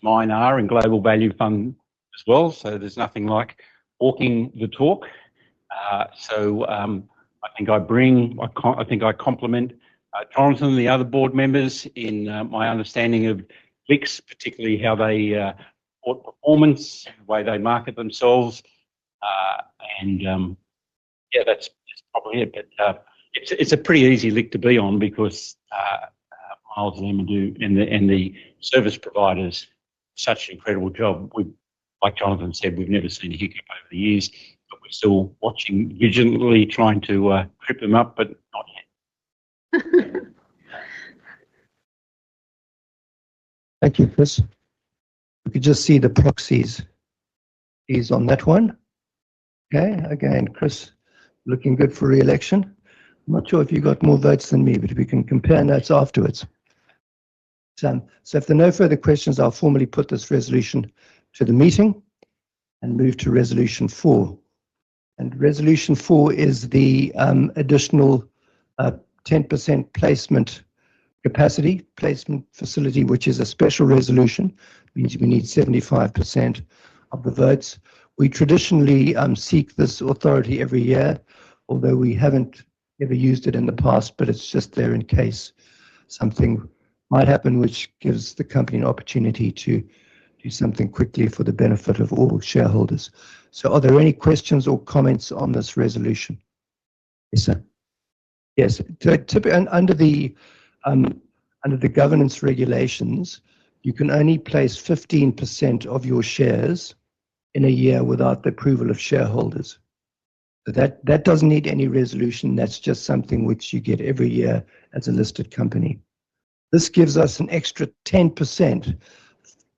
mine are, and Global Value Fund as well. So there's nothing like walking the talk. I think I think I complement Jonathan and the other board members in my understanding of LICs, particularly how they report performance, the way they market themselves, yeah, that's probably it. But it's a pretty easy LIC to be on because Miles and Emma do, and the service providers, such an incredible job. Like Jonathan said, we've never seen a hiccup over the years, but we're still watching vigilantly, trying to trip them up, but not yet. Thank you, Chris. We could just see the proxies. He's on that one. Okay, again, Chris, looking good for re-election. I'm not sure if you got more votes than me, but we can compare notes afterwards. So if there are no further questions, I'll formally put this resolution to the meeting and move to Resolution 4. And Resolution 4 is the additional 10% placement capacity placement facility, which is a special resolution. It means we need 75% of the votes. We traditionally seek this authority every year, although we haven't ever used it in the past, but it's just there in case something might happen, which gives the company an opportunity to do something quickly for the benefit of all shareholders. So are there any questions or comments on this resolution? Yes, sir. Yes, typically under the governance regulations, you can only place 15% of your shares in a year without the approval of shareholders. So that doesn't need any resolution. That's just something which you get every year as a listed company. This gives us an extra 10%.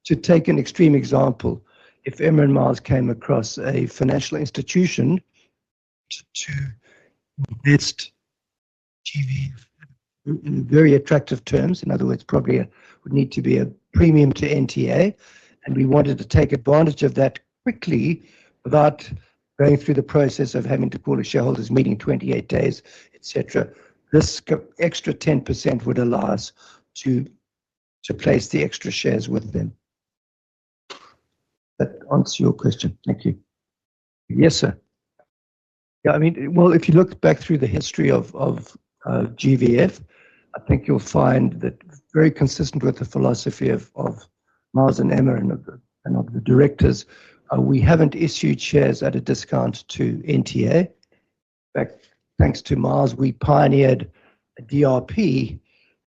To take an extreme example, if Emma and Miles came across a financial institution to invest GV in very attractive terms, in other words, probably would need to be a premium to NTA, and we wanted to take advantage of that quickly without going through the process of having to call a shareholders meeting 28 days, etc. This extra 10% would allow us to place the extra shares with them. That answers your question. Thank you. Yes, sir. Yeah, I mean, well, if you look back through the history of GVF, I think you'll find that very consistent with the philosophy of Miles and Emma and of the directors, we haven't issued shares at a discount to NTA. In fact, thanks to Miles, we pioneered a DRP,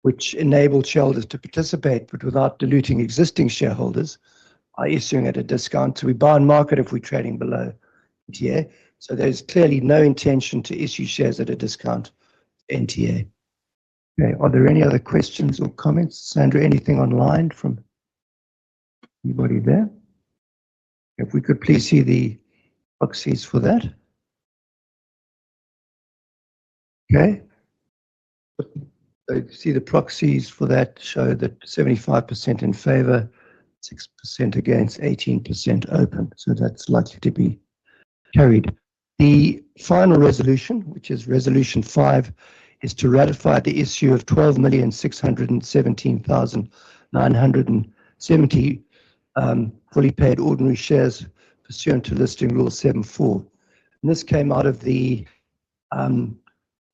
which enabled shareholders to participate, but without diluting existing shareholders by issuing at a discount. So we buy on market if we're trading below NTA. So there's clearly no intention to issue shares at a discount to NTA. Okay, are there any other questions or comments? Sandra, anything online from anybody there? If we could please see the proxies for that. Okay. So see the proxies for that show that 75% in favour, 6% against, 18% open. So that's likely to be carried. The final resolution, which is Resolution 5, is to ratify the issue of 12,617,970 fully paid ordinary shares pursuant to Listing Rule 7.4. And this came out of the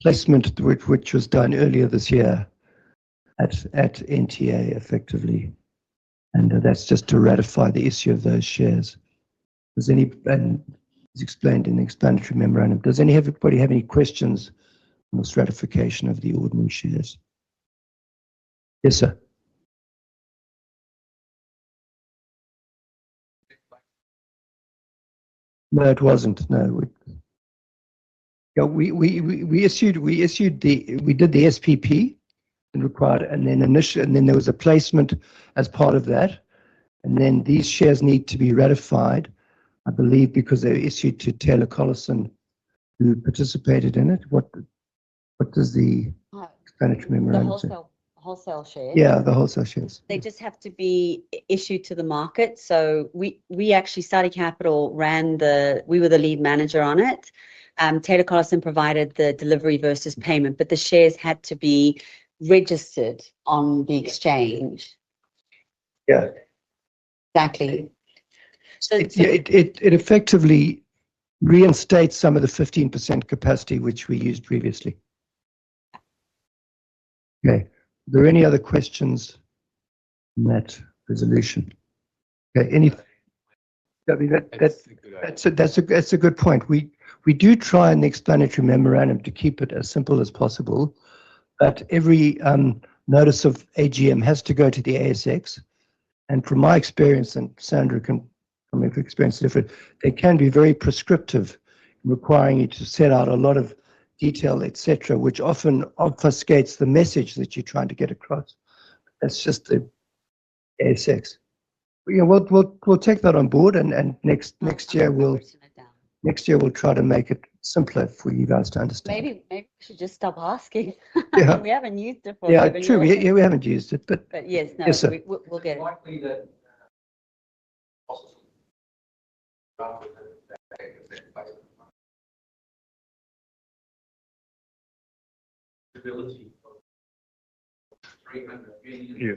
placement which was done earlier this year at NTA effectively. And that's just to ratify the issue of those shares. And it's explained in the explanatory memorandum. Does anybody have any questions on this ratification of the ordinary shares? Yes, sir. No, it wasn't. No. We did the SPP and required, and then there was a placement as part of that, and then these shares need to be ratified, I believe, because they were issued to Taylor Collison, who participated in it. What does the explanatory memorandum say? Wholesale shares. Yeah, the wholesale shares. They just have to be issued to the market. So we actually, Staude Capital we were the lead manager on it. Taylor Collison provided the delivery versus payment, but the shares had to be registered on the exchange. Yeah. Exactly. So, It effectively reinstates some of the 15% capacity which we used previously. Okay. Are there any other questions on that resolution? Okay. I mean, that's a good point. We do try in the explanatory memorandum to keep it as simple as possible, but every notice of AGM has to go to the ASX. And from my experience, and Sandra can, from her experience, different, they can be very prescriptive, requiring you to set out a lot of detail, etc., which often obfuscates the message that you're trying to get across. That's just the ASX. Yeah, we'll take that on board, and next year we'll try to make it simpler for you guys to understand. maybe we should just stop asking. Yeah. We haven't used it for Yeah, 11 true. years. We haven't used it, but Yes, no, yes, sir. we'll get it. Likely that ability of 300 million. Yeah.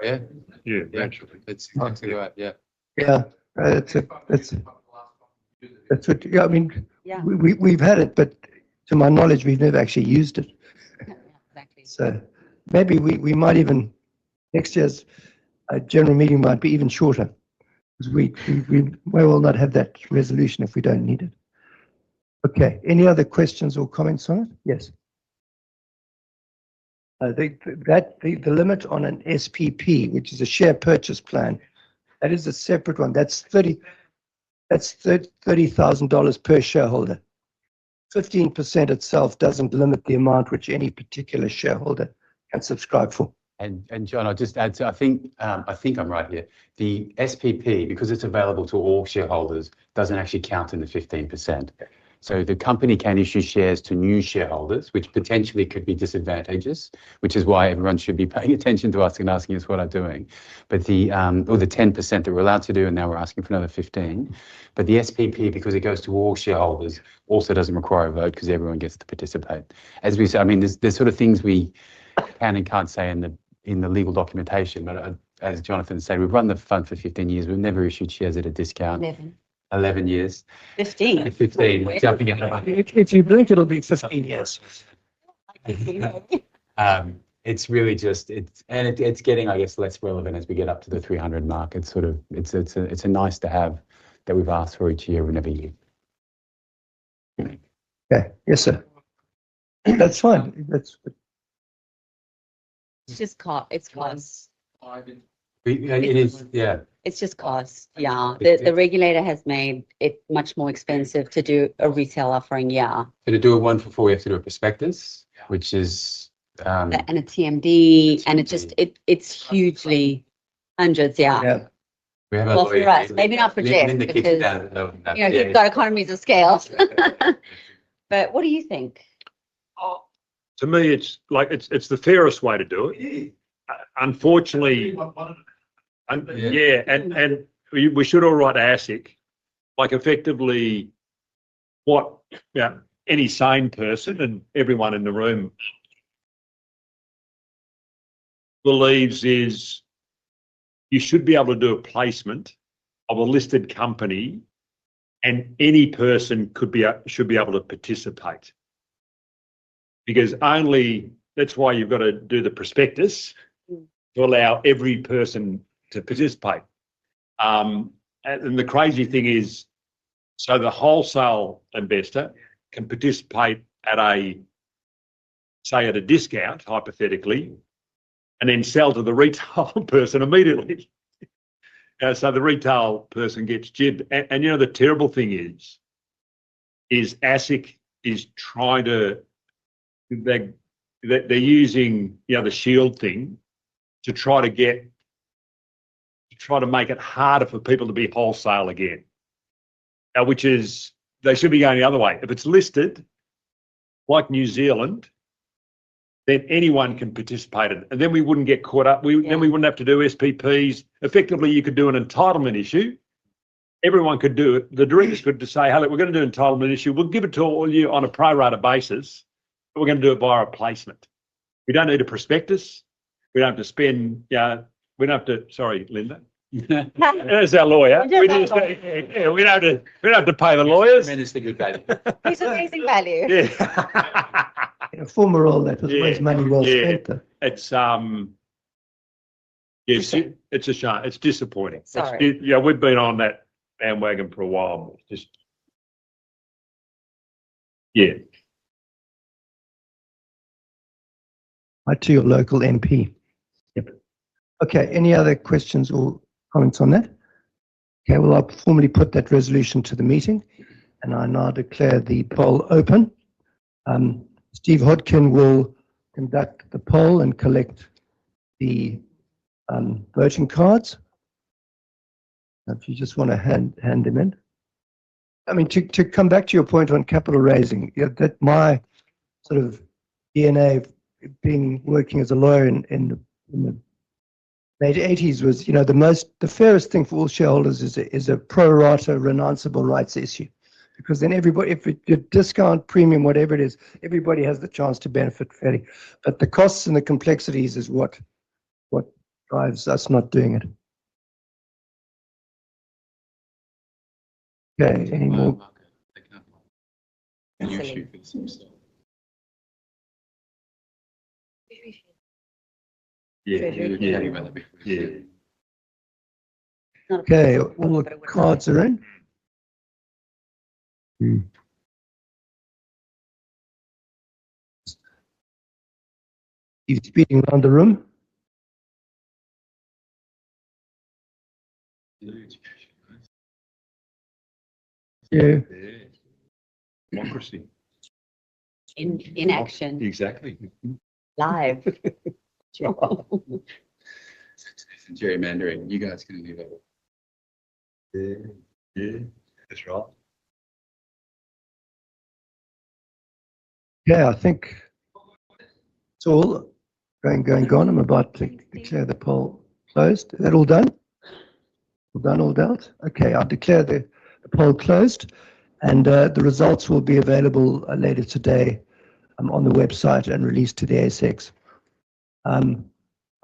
Yeah, Yeah. naturally. It's exactly right. Yeah. yeah, that's what. Yeah, I mean, Yeah. we've had it, but to my knowledge, we've never actually used it. Exactly. So maybe we might even next year's general meeting might be even shorter, because we may well not have that resolution if we don't need it. Okay. Any other questions or comments on it? Yes. The limit on an SPP, which is a share purchase plan, that is a separate one. That's $30,000 per shareholder. 15% itself doesn't limit the amount which any particular shareholder can subscribe for. And John, I'll just add to, I think I'm right here. The SPP, because it's available to all shareholders, doesn't actually count in the 15%. So the company can issue shares to new shareholders, which potentially could be disadvantageous, which is why everyone should be paying attention to us and asking us what I'm doing. But the 10% that we're allowed to do, and now we're asking for another 15. But the SPP, because it goes to all shareholders, also doesn't require a vote because everyone gets to participate. As we said, I mean, there's sort of things we can and can't say in the legal documentation. But as Jonathan said, we've run the fund for 15 years. We've never issued shares at a discount. 11 years. 15. 15. Jumping in. If you blink, it'll be 15 years. It's really just it's getting, I guess, less relevant as we get up to the 300 mark. It's sort of it's a nice to have that we've asked for each year and every year. Okay. Yes, sir. That's fine. That's It's just cost. It's cost. It is, yeah. It's just cost. Yeah. The regulator has made it much more expensive to do a retail offering. Yeah. So to do a 1 for 4, we have to do a prospectus, which is And a TMD, and it's hugely hundreds. Yeah. yeah. we have a Well, for lawyer, us, maybe not for Jeff, Linda kicks because, down you've got economies of scale. But what do you think? To me, it's like it's the fairest way to do it. Unfortunately, and we should all write ASIC, like effectively what any sane person and everyone in the room believes is you should be able to do a placement of a listed company, and any person should be able to participate. Because that's why you've got to do the prospectus to allow every person to participate. And the crazy thing is, so the wholesale investor can participate at a discount, hypothetically, and then sell to the retail person immediately. So the retail person gets jibbed. And the terrible thing is ASIC is trying to, they're using the shield thing to try to make it harder for people to be wholesale again. Which is, they should be going the other way. If it's listed, like New Zealand, then anyone can participate in it. And then we wouldn't get caught up. Then we wouldn't have to do SPPs. Effectively, you could do an entitlement issue. Everyone could do it. The directors could say, hey, look, we're going to do an entitlement issue. We'll give it to all you on a pro rata basis, but we're going to do it via a placement. We don't need a prospectus. We don't have to spend, we don't have to, sorry, Linda, There's our lawyer. We don't have to pay the lawyers. Tremendously good value. He's amazing value. Yeah. In a former role, that was always money well Yeah. spent, though. It's yes, it's a shame. It's disappointing. Sorry. Yeah, we've been on that bandwagon for a while. It's just yeah. Right to your local MP. Yep. Okay, any other questions or comments on that? Okay, well, I'll formally put that resolution to the meeting, and I now declare the poll open. Steve Hodkin will conduct the poll and collect the voting cards. If you just want to hand them in. I mean, to come back to your point on capital raising, that my sort of DNA, working as a lawyer in the late 80s, was, the fairest thing for all shareholders is a pro rata renounceable rights issue, because then everybody, if you discount, premium, whatever it is, everybody has the chance to benefit fairly. But the costs and the complexities is what drives us not doing it. Okay, any more? And you shoot for the same stuff. Yeah. Okay, all the cards are in. He's speeding around the room. Yeah. Democracy. In action, Exactly. live. Gerrymandering. You guys can do that. Yeah, that's right. Yeah, I think it's all going. I'm about to declare the poll closed. Is that all done? All dealt? Okay, I declare the poll closed, and the results will be available later today on the website and released to the ASX.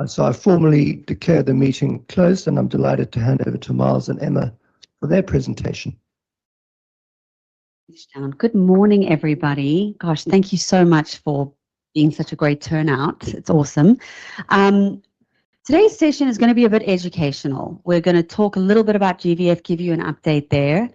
So I formally declare the meeting closed, and I'm delighted to hand over to Miles and Emma for their presentation. Good morning, everybody. Gosh, thank you so much for being such a great turnout. It's awesome. Today's session is going to be a bit educational. We're going to talk a little bit about GVF, give you an update there.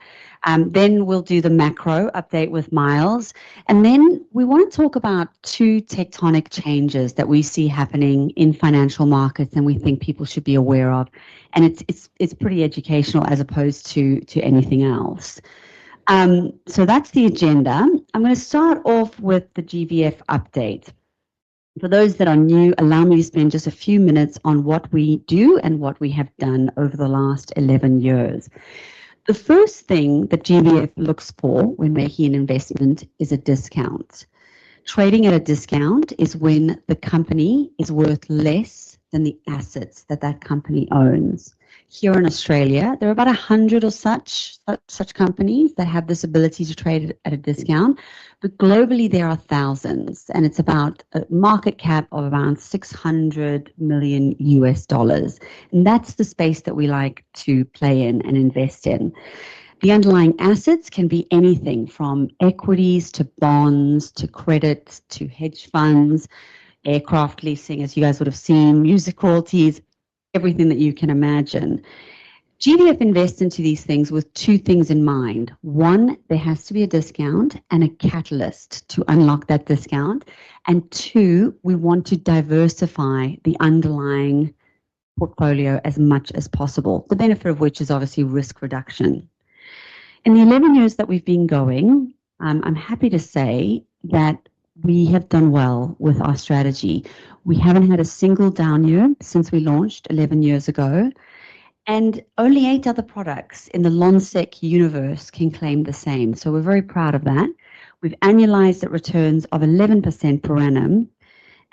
Then we'll do the macro update with Miles. And then we want to talk about two tectonic changes that we see happening in financial markets and we think people should be aware of. And it's pretty educational as opposed to anything else. So that's the agenda. I'm going to start off with the GVF update. For those that are new, allow me to spend just a few minutes on what we do and what we have done over the last 11 years. The first thing that GVF looks for when making an investment is a discount. Trading at a discount is when the company is worth less than the assets that company owns. Here in Australia, there are about 100 or such companies that have this ability to trade at a discount, but globally there are thousands, and it's about a market cap of around $600 million US. And that's the space that we like to play in and invest in. The underlying assets can be anything from equities to bonds to credit to hedge funds, aircraft leasing, as you guys would have seen, music royalties, everything that you can imagine. GVF invests into these things with two things in mind. One, there has to be a discount and a catalyst to unlock that discount. And two, we want to diversify the underlying portfolio as much as possible, the benefit of which is obviously risk reduction. In the 11 years that we've been going, I'm happy to say that we have done well with our strategy. We haven't had a single down year since we launched 11 years ago, and only 8 other products in the Lonsec universe can claim the same. So we're very proud of that. We've annualized at returns of 11% per annum,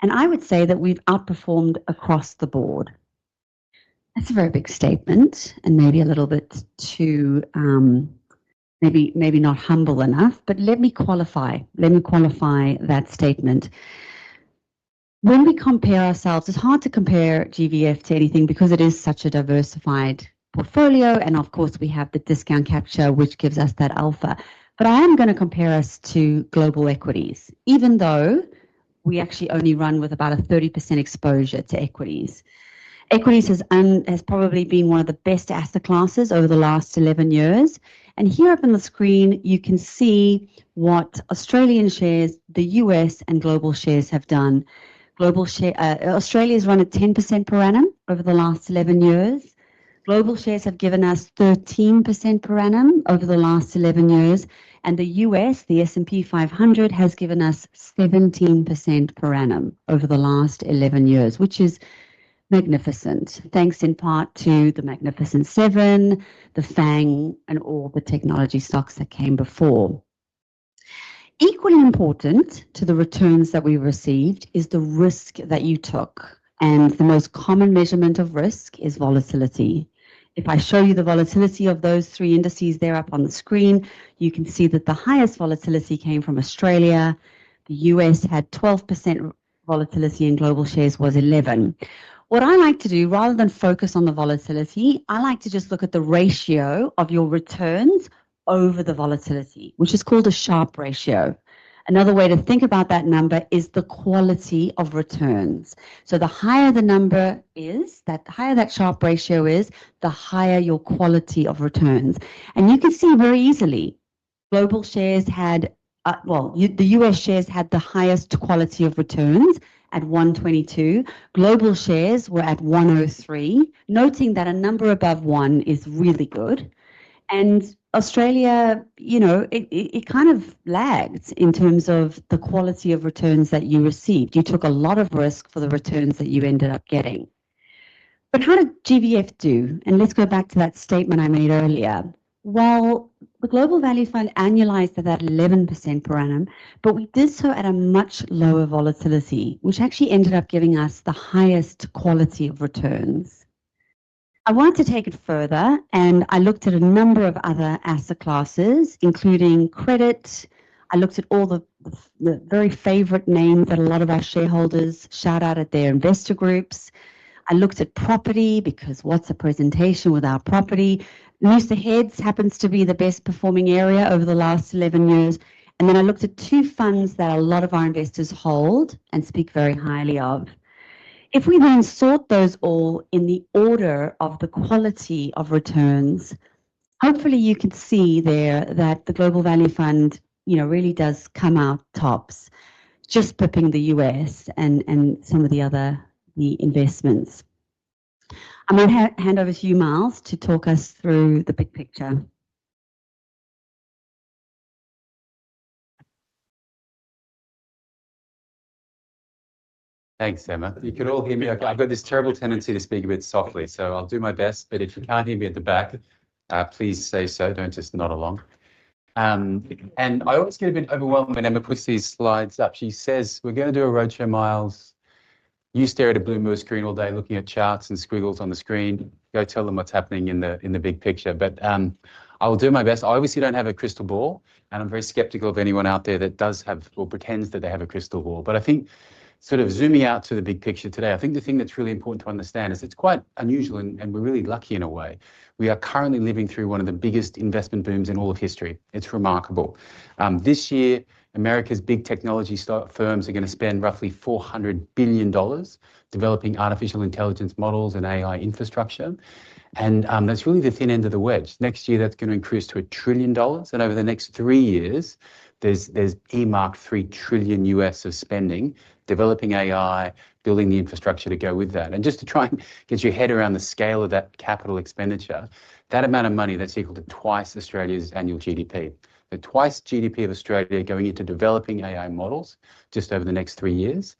and I would say that we've outperformed across the board. That's a very big statement, and maybe a little bit too maybe not humble enough, but let me qualify that statement. When we compare ourselves, it's hard to compare GVF to anything because it is such a diversified portfolio. And of course, we have the discount capture, which gives us that alpha. But I am going to compare us to global equities, even though we actually only run with about a 30% exposure to equities. Equities has probably been one of the best asset classes over the last 11 years. And here up on the screen, you can see what Australian shares, the US and global shares have done. Australia's run at 10% per annum over the last 11 years. Global shares have given us 13% per annum over the last 11 years. And the US, the S&P 500, has given us 17% per annum over the last 11 years, which is magnificent, thanks in part to the Magnificent Seven, the FANG, and all the technology stocks that came before. Equally important to the returns that we received is the risk that you took. And the most common measurement of risk is volatility. If I show you the volatility of those three indices there up on the screen, you can see that the highest volatility came from Australia. The US had 12% volatility and global shares was 11%. What I like to do, rather than focus on the volatility, I like to just look at the ratio of your returns over the volatility, which is called a Sharpe ratio. Another way to think about that number is the quality of returns. So the higher the number is, the higher that Sharpe ratio is, the higher your quality of returns. And you can see very easily, global shares had, the US shares had the highest quality of returns at 122. Global shares were at 103, noting that a number above 1 is really good. And Australia, it kind of lagged in terms of the quality of returns that you received. You took a lot of risk for the returns that you ended up getting. But how did GVF do? And let's go back to that statement I made earlier. Well, the Global Value Fund annualized at that 11% per annum, but we did so at a much lower volatility, which actually ended up giving us the highest quality of returns. I wanted to take it further, and I looked at a number of other asset classes, including credit. I looked at all the very favorite names that a lot of our shareholders shout out at their investor groups. I looked at property, because what's a presentation without property? Noosa Heads happens to be the best performing area over the last 11 years. And then I looked at two funds that a lot of our investors hold and speak very highly of. If we then sort those all in the order of the quality of returns, hopefully you can see there that the Global Value Fund, really does come out tops, just pipping the US and some of the investments. I'm going to hand over to you, Miles, to talk us through the big picture. Thanks, Emma. You can all hear me. I've got this terrible tendency to speak a bit softly, so I'll do my best. But if you can't hear me at the back, please say so. Don't just nod along. And I always get a bit overwhelmed when Emma puts these slides up. She says, we're going to do a roadshow, Miles. You stare at a Bloomberg screen all day looking at charts and squiggles on the screen. Go tell them what's happening in the big picture. But I will do my best. I obviously don't have a crystal ball, and I'm very skeptical of anyone out there that does have or pretends that they have a crystal ball. But I think sort of zooming out to the big picture today, I think the thing that's really important to understand is it's quite unusual and we're really lucky in a way. We are currently living through one of the biggest investment booms in all of history. It's remarkable. This year, America's big technology firms are going to spend roughly $400 billion developing artificial intelligence models and AI infrastructure. And that's really the thin end of the wedge. Next year, that's going to increase to $1 trillion. And over the next 3 years, there's earmarked $3 trillion US of spending, developing AI, building the infrastructure to go with that. And just to try and get your head around the scale of that capital expenditure, that amount of money, that's equal to twice Australia's annual GDP. So twice GDP of Australia going into developing AI models just over the next 3 years.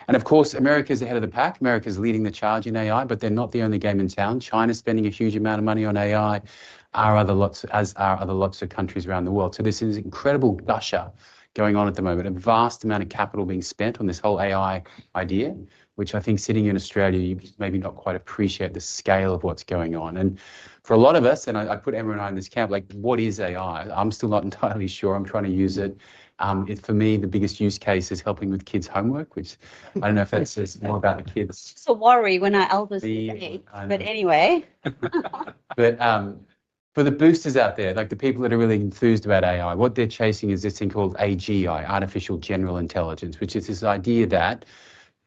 And of course, America's ahead of the pack. America's leading the charge in AI, but they're not the only game in town. China's spending a huge amount of money on AI, as are other lots of countries around the world. So this is incredible gusher going on at the moment, a vast amount of capital being spent on this whole AI idea, which I think sitting in Australia, you maybe not quite appreciate the scale of what's going on. And for a lot of us, and I put Emma and I in this camp, like, what is AI? I'm still not entirely sure. I'm trying to use it For me, the biggest use case is helping with kids' homework, which I don't know if that says more about the kids. It's a worry when our eldest The- is 8, I but know. anyway. But for the boosters out there, like the people that are really enthused about AI, what they're chasing is this thing called AGI, Artificial General Intelligence, which is this idea that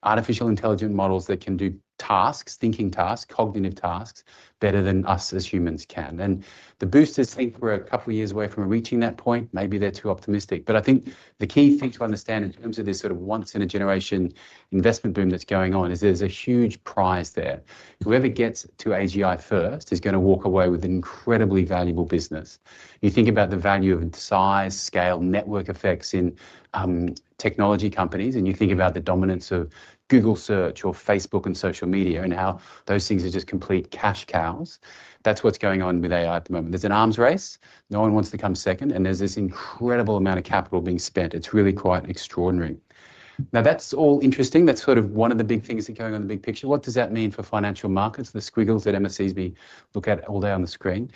artificial intelligent models that can do tasks, thinking tasks, cognitive tasks, better than us as humans can. And the boosters think we're a couple of years away from reaching that point. Maybe they're too optimistic. But I think the key thing to understand in terms of this sort of once in a generation investment boom that's going on is there's a huge prize there. Whoever gets to AGI first is going to walk away with an incredibly valuable business. You think about the value of size, scale, network effects in technology companies, and you think about the dominance of Google search or Facebook and social media and how those things are just complete cash cows. That's what's going on with AI at the moment. There's an arms race. No one wants to come second, and there's this incredible amount of capital being spent. It's really quite extraordinary. Now, that's all interesting. That's sort of one of the big things that are going on in the big picture. What does that mean for financial markets, the squiggles that Emma sees me look at all day on the screen?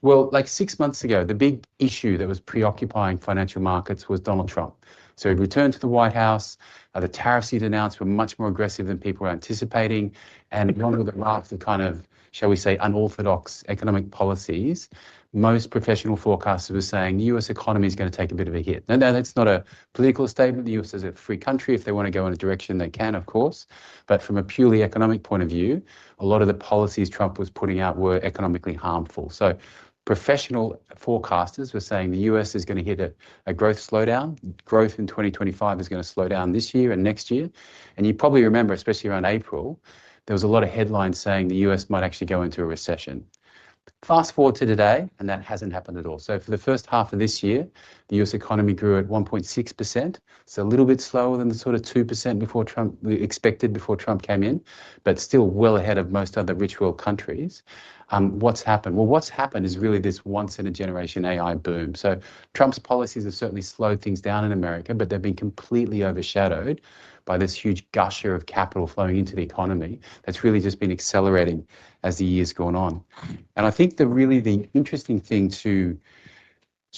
Well, like 6 months ago, the big issue that was preoccupying financial markets was Donald Trump. So he returned to the White House. The tariffs he'd announced were much more aggressive than people were anticipating. And along with the raft of kind of, shall we say, unorthodox economic policies, most professional forecasters were saying the US economy is going to take a bit of a hit. No, that's not a political statement. The US is a free country. If they want to go in a direction, they can, of course. But from a purely economic point of view, a lot of the policies Trump was putting out were economically harmful. So professional forecasters were saying the US is going to hit a growth slowdown. Growth in 2025 is going to slow down this year and next year. And you probably remember, especially around April, there was a lot of headlines saying the US might actually go into a recession. Fast forward to today, and that hasn't happened at all. So for the first half of this year, the US economy grew at 1.6%. It's a little bit slower than the sort of 2% before Trump expected before Trump came in, but still well ahead of most other rich world countries. What's happened? Well, what's happened is really this once in a generation AI boom. So Trump's policies have certainly slowed things down in America, but they've been completely overshadowed by this huge gusher of capital flowing into the economy that's really just been accelerating as the years gone on. And I think the interesting thing to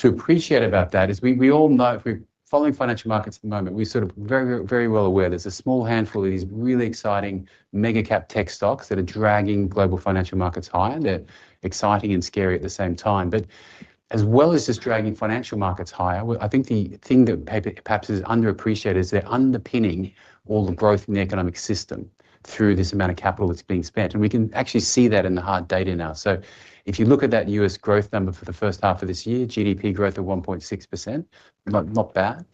appreciate about that is we all know, if we're following financial markets at the moment, we're sort of very, very well aware there's a small handful of these really exciting mega cap tech stocks that are dragging global financial markets higher. They're exciting and scary at the same time. But as well as just dragging financial markets higher, I think the thing that perhaps is underappreciated is they're underpinning all the growth in the economic system through this amount of capital that's being spent. And we can actually see that in the hard data now. So if you look at that US growth number for the first half of this year, GDP growth of 1.6%, not bad.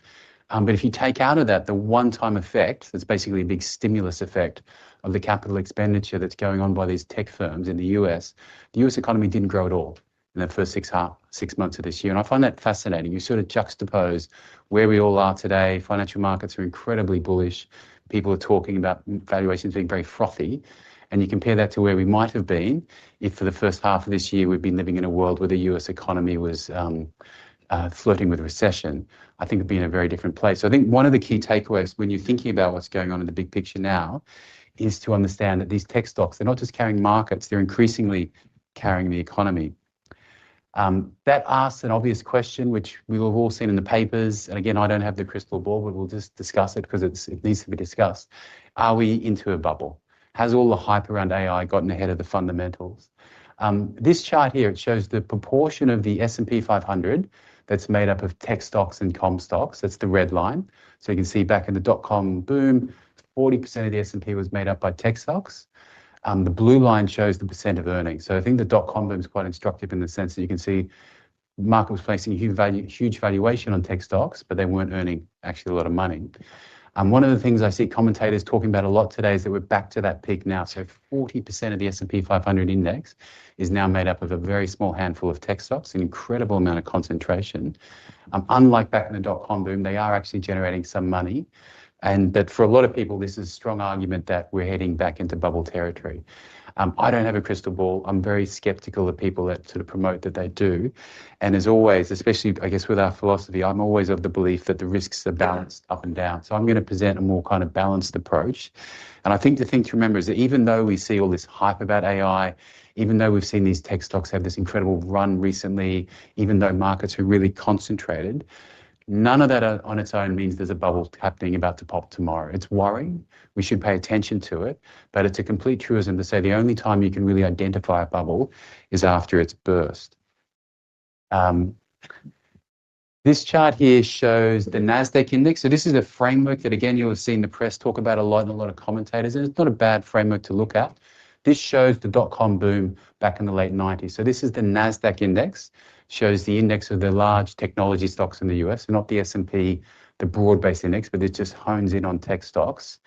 But if you take out of that the one-time effect, that's basically a big stimulus effect of the capital expenditure that's going on by these tech firms in the US economy didn't grow at all in the first 6 months of this year. And I find that fascinating. You sort of juxtapose where we all are today. Financial markets are incredibly bullish. People are talking about valuations being very frothy. And you compare that to where we might have been if for the first half of this year we'd been living in a world where the US economy was flirting with recession. I think it'd be in a very different place. So I think one of the key takeaways when you're thinking about what's going on in the big picture now is to understand that these tech stocks, they're not just carrying markets, they're increasingly carrying the economy. That asks an obvious question, which we've all seen in the papers. And again, I don't have the crystal ball, but we'll just discuss it because it needs to be discussed. Are we into a bubble? Has all the hype around AI gotten ahead of the fundamentals? This chart here, it shows the proportion of the S&P 500 that's made up of tech stocks and comm stocks. That's the red line. So you can see back in the dot-com boom, 40% of the S&P was made up by tech stocks. The blue line shows the percent of earnings. So I think the dot-com boom is quite instructive in the sense that you can see the market was placing a huge valuation on tech stocks, but they weren't earning actually a lot of money. One of the things I see commentators talking about a lot today is that we're back to that peak now. So 40% of the S&P 500 index is now made up of a very small handful of tech stocks, an incredible amount of concentration. Unlike back in the dot-com boom, they are actually generating some money. But for a lot of people, this is a strong argument that we're heading back into bubble territory. I don't have a crystal ball. I'm very skeptical of people that sort of promote that they do. And as always, especially, I guess, with our philosophy, I'm always of the belief that the risks are balanced up and down. So I'm going to present a more kind of balanced approach. And I think the thing to remember is that even though we see all this hype about AI, even though we've seen these tech stocks have this incredible run recently, even though markets are really concentrated, None of that on its own means there's a bubble happening about to pop tomorrow. It's worrying. We should pay attention to it, but it's a complete truism to say the only time you can really identify a bubble is after it's burst. This chart here shows the NASDAQ index. So this is a framework that, again, you'll have seen the press talk about a lot and a lot of commentators, and it's not a bad framework to look at. This shows the dot-com boom back in the late 90s. So this is the NASDAQ index, shows the index of the large technology stocks in the US, not the S&P, the broad-based index, but it just hones in on tech stocks.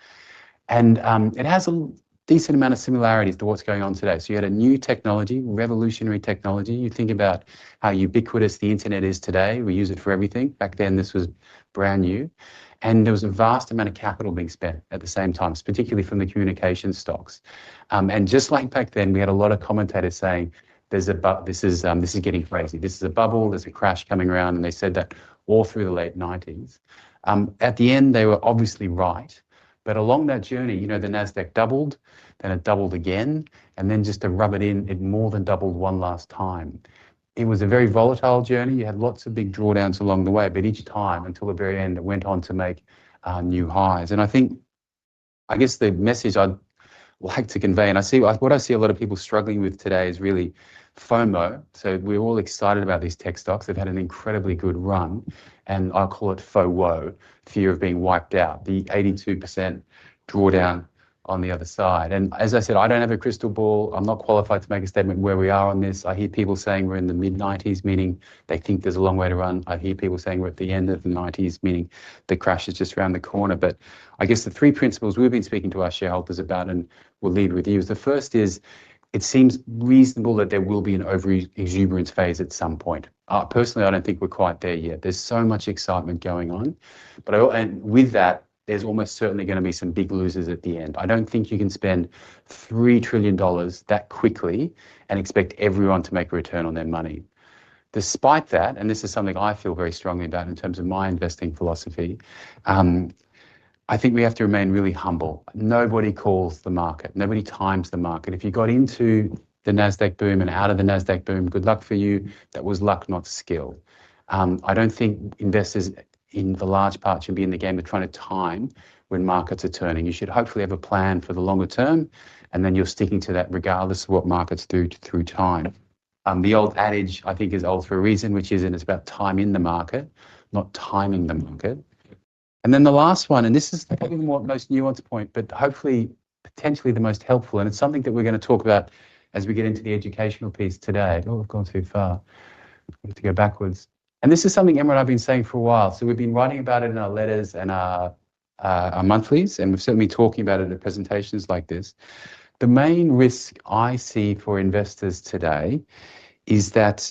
And it has a decent amount of similarities to what's going on today. So you had a new technology, revolutionary technology. You think about how ubiquitous the internet is today. We use it for everything. Back then, this was brand new. And there was a vast amount of capital being spent at the same time, particularly from the communication stocks. And just like back then, we had a lot of commentators saying, this is getting crazy. This is a bubble, there's a crash coming around. And they said that all through the late 90s. At the end, they were obviously right. But along that journey, you know, the NASDAQ doubled, then it doubled again, and then just to rub it in, it more than doubled one last time. It was a very volatile journey. You had lots of big drawdowns along the way, but each time until the very end, it went on to make new highs. And I guess the message I'd like to convey, and what I see a lot of people struggling with today is really FOMO. So we're all excited about these tech stocks. They've had an incredibly good run, and I call it FOWO, fear of being wiped out, the 82% drawdown on the other side. And as I said, I don't have a crystal ball. I'm not qualified to make a statement where we are on this. I hear people saying we're in the mid-90s, meaning they think there's a long way to run. I hear people saying we're at the end of the 90s, meaning the crash is just around the corner. But I guess the three principles we've been speaking to our shareholders about, and we'll lead with you, is the first is, it seems reasonable that there will be an over-exuberance phase at some point. Personally, I don't think we're quite there yet. There's so much excitement going on. And with that, there's almost certainly going to be some big losers at the end. I don't think you can spend $3 trillion that quickly and expect everyone to make a return on their money. Despite that, and this is something I feel very strongly about in terms of my investing philosophy, I think we have to remain really humble. Nobody calls the market. Nobody times the market. If you got into the NASDAQ boom and out of the NASDAQ boom, good luck for you. That was luck, not skill. I don't think investors in the large part should be in the game of trying to time when markets are turning. You should hopefully have a plan for the longer term, and then you're sticking to that regardless of what markets do through time. The old adage, I think, is old for a reason, which is, and it's about time in the market, not timing the market. And then the last one, and this is probably the most nuanced point, but hopefully potentially the most helpful, and it's something that we're going to talk about as we get into the educational piece today. Oh, I've gone too far. I have to go backwards. And this is something Emma and I have been saying for a while. So we've been writing about it in our letters and our monthlies, and we've certainly been talking about it at presentations like this. The main risk I see for investors today is that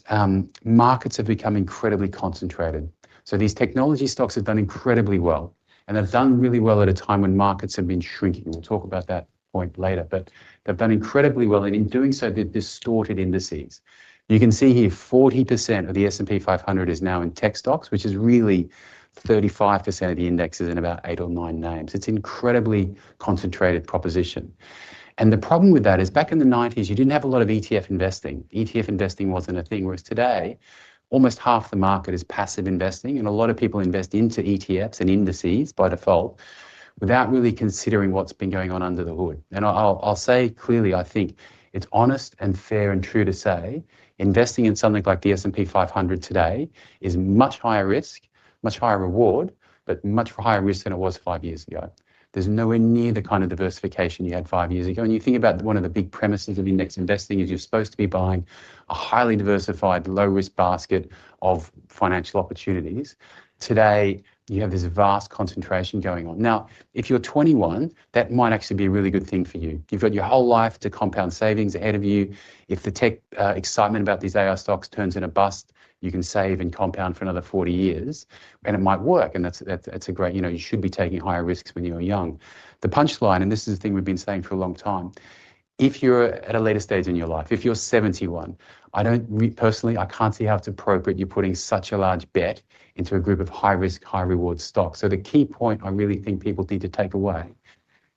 markets have become incredibly concentrated. So these technology stocks have done incredibly well, and they've done really well at a time when markets have been shrinking. We'll talk about that point later, but they've done incredibly well, and in doing so, they've distorted indices. You can see here 40% of the S&P 500 is now in tech stocks, which is really 35% of the index is in about 8 or 9 names. It's an incredibly concentrated proposition. And the problem with that is back in the 90s, you didn't have a lot of ETF investing. ETF investing wasn't a thing, whereas today, almost half the market is passive investing, and a lot of people invest into ETFs and indices by default without really considering what's been going on under the hood. And I'll say clearly, I think it's honest and fair and true to say investing in something like the S&P 500 today is much higher risk, much higher reward, but much higher risk than it was 5 years ago. There's nowhere near the kind of diversification you had 5 years ago. And you think about one of the big premises of index investing is you're supposed to be buying a highly diversified, low-risk basket of financial opportunities. Today, you have this vast concentration going on. Now, if you're 21, that might actually be a really good thing for you. You've got your whole life to compound savings ahead of you. If the tech excitement about these AI stocks turns in a bust, you can save and compound for another 40 years, and it might work. And that's a great, you should be taking higher risks when you're young. The punchline, and this is the thing we've been saying for a long time, if you're at a later stage in your life, if you're 71, personally, I can't see how it's appropriate you're putting such a large bet into a group of high risk, high reward stocks. So the key point I really think people need to take away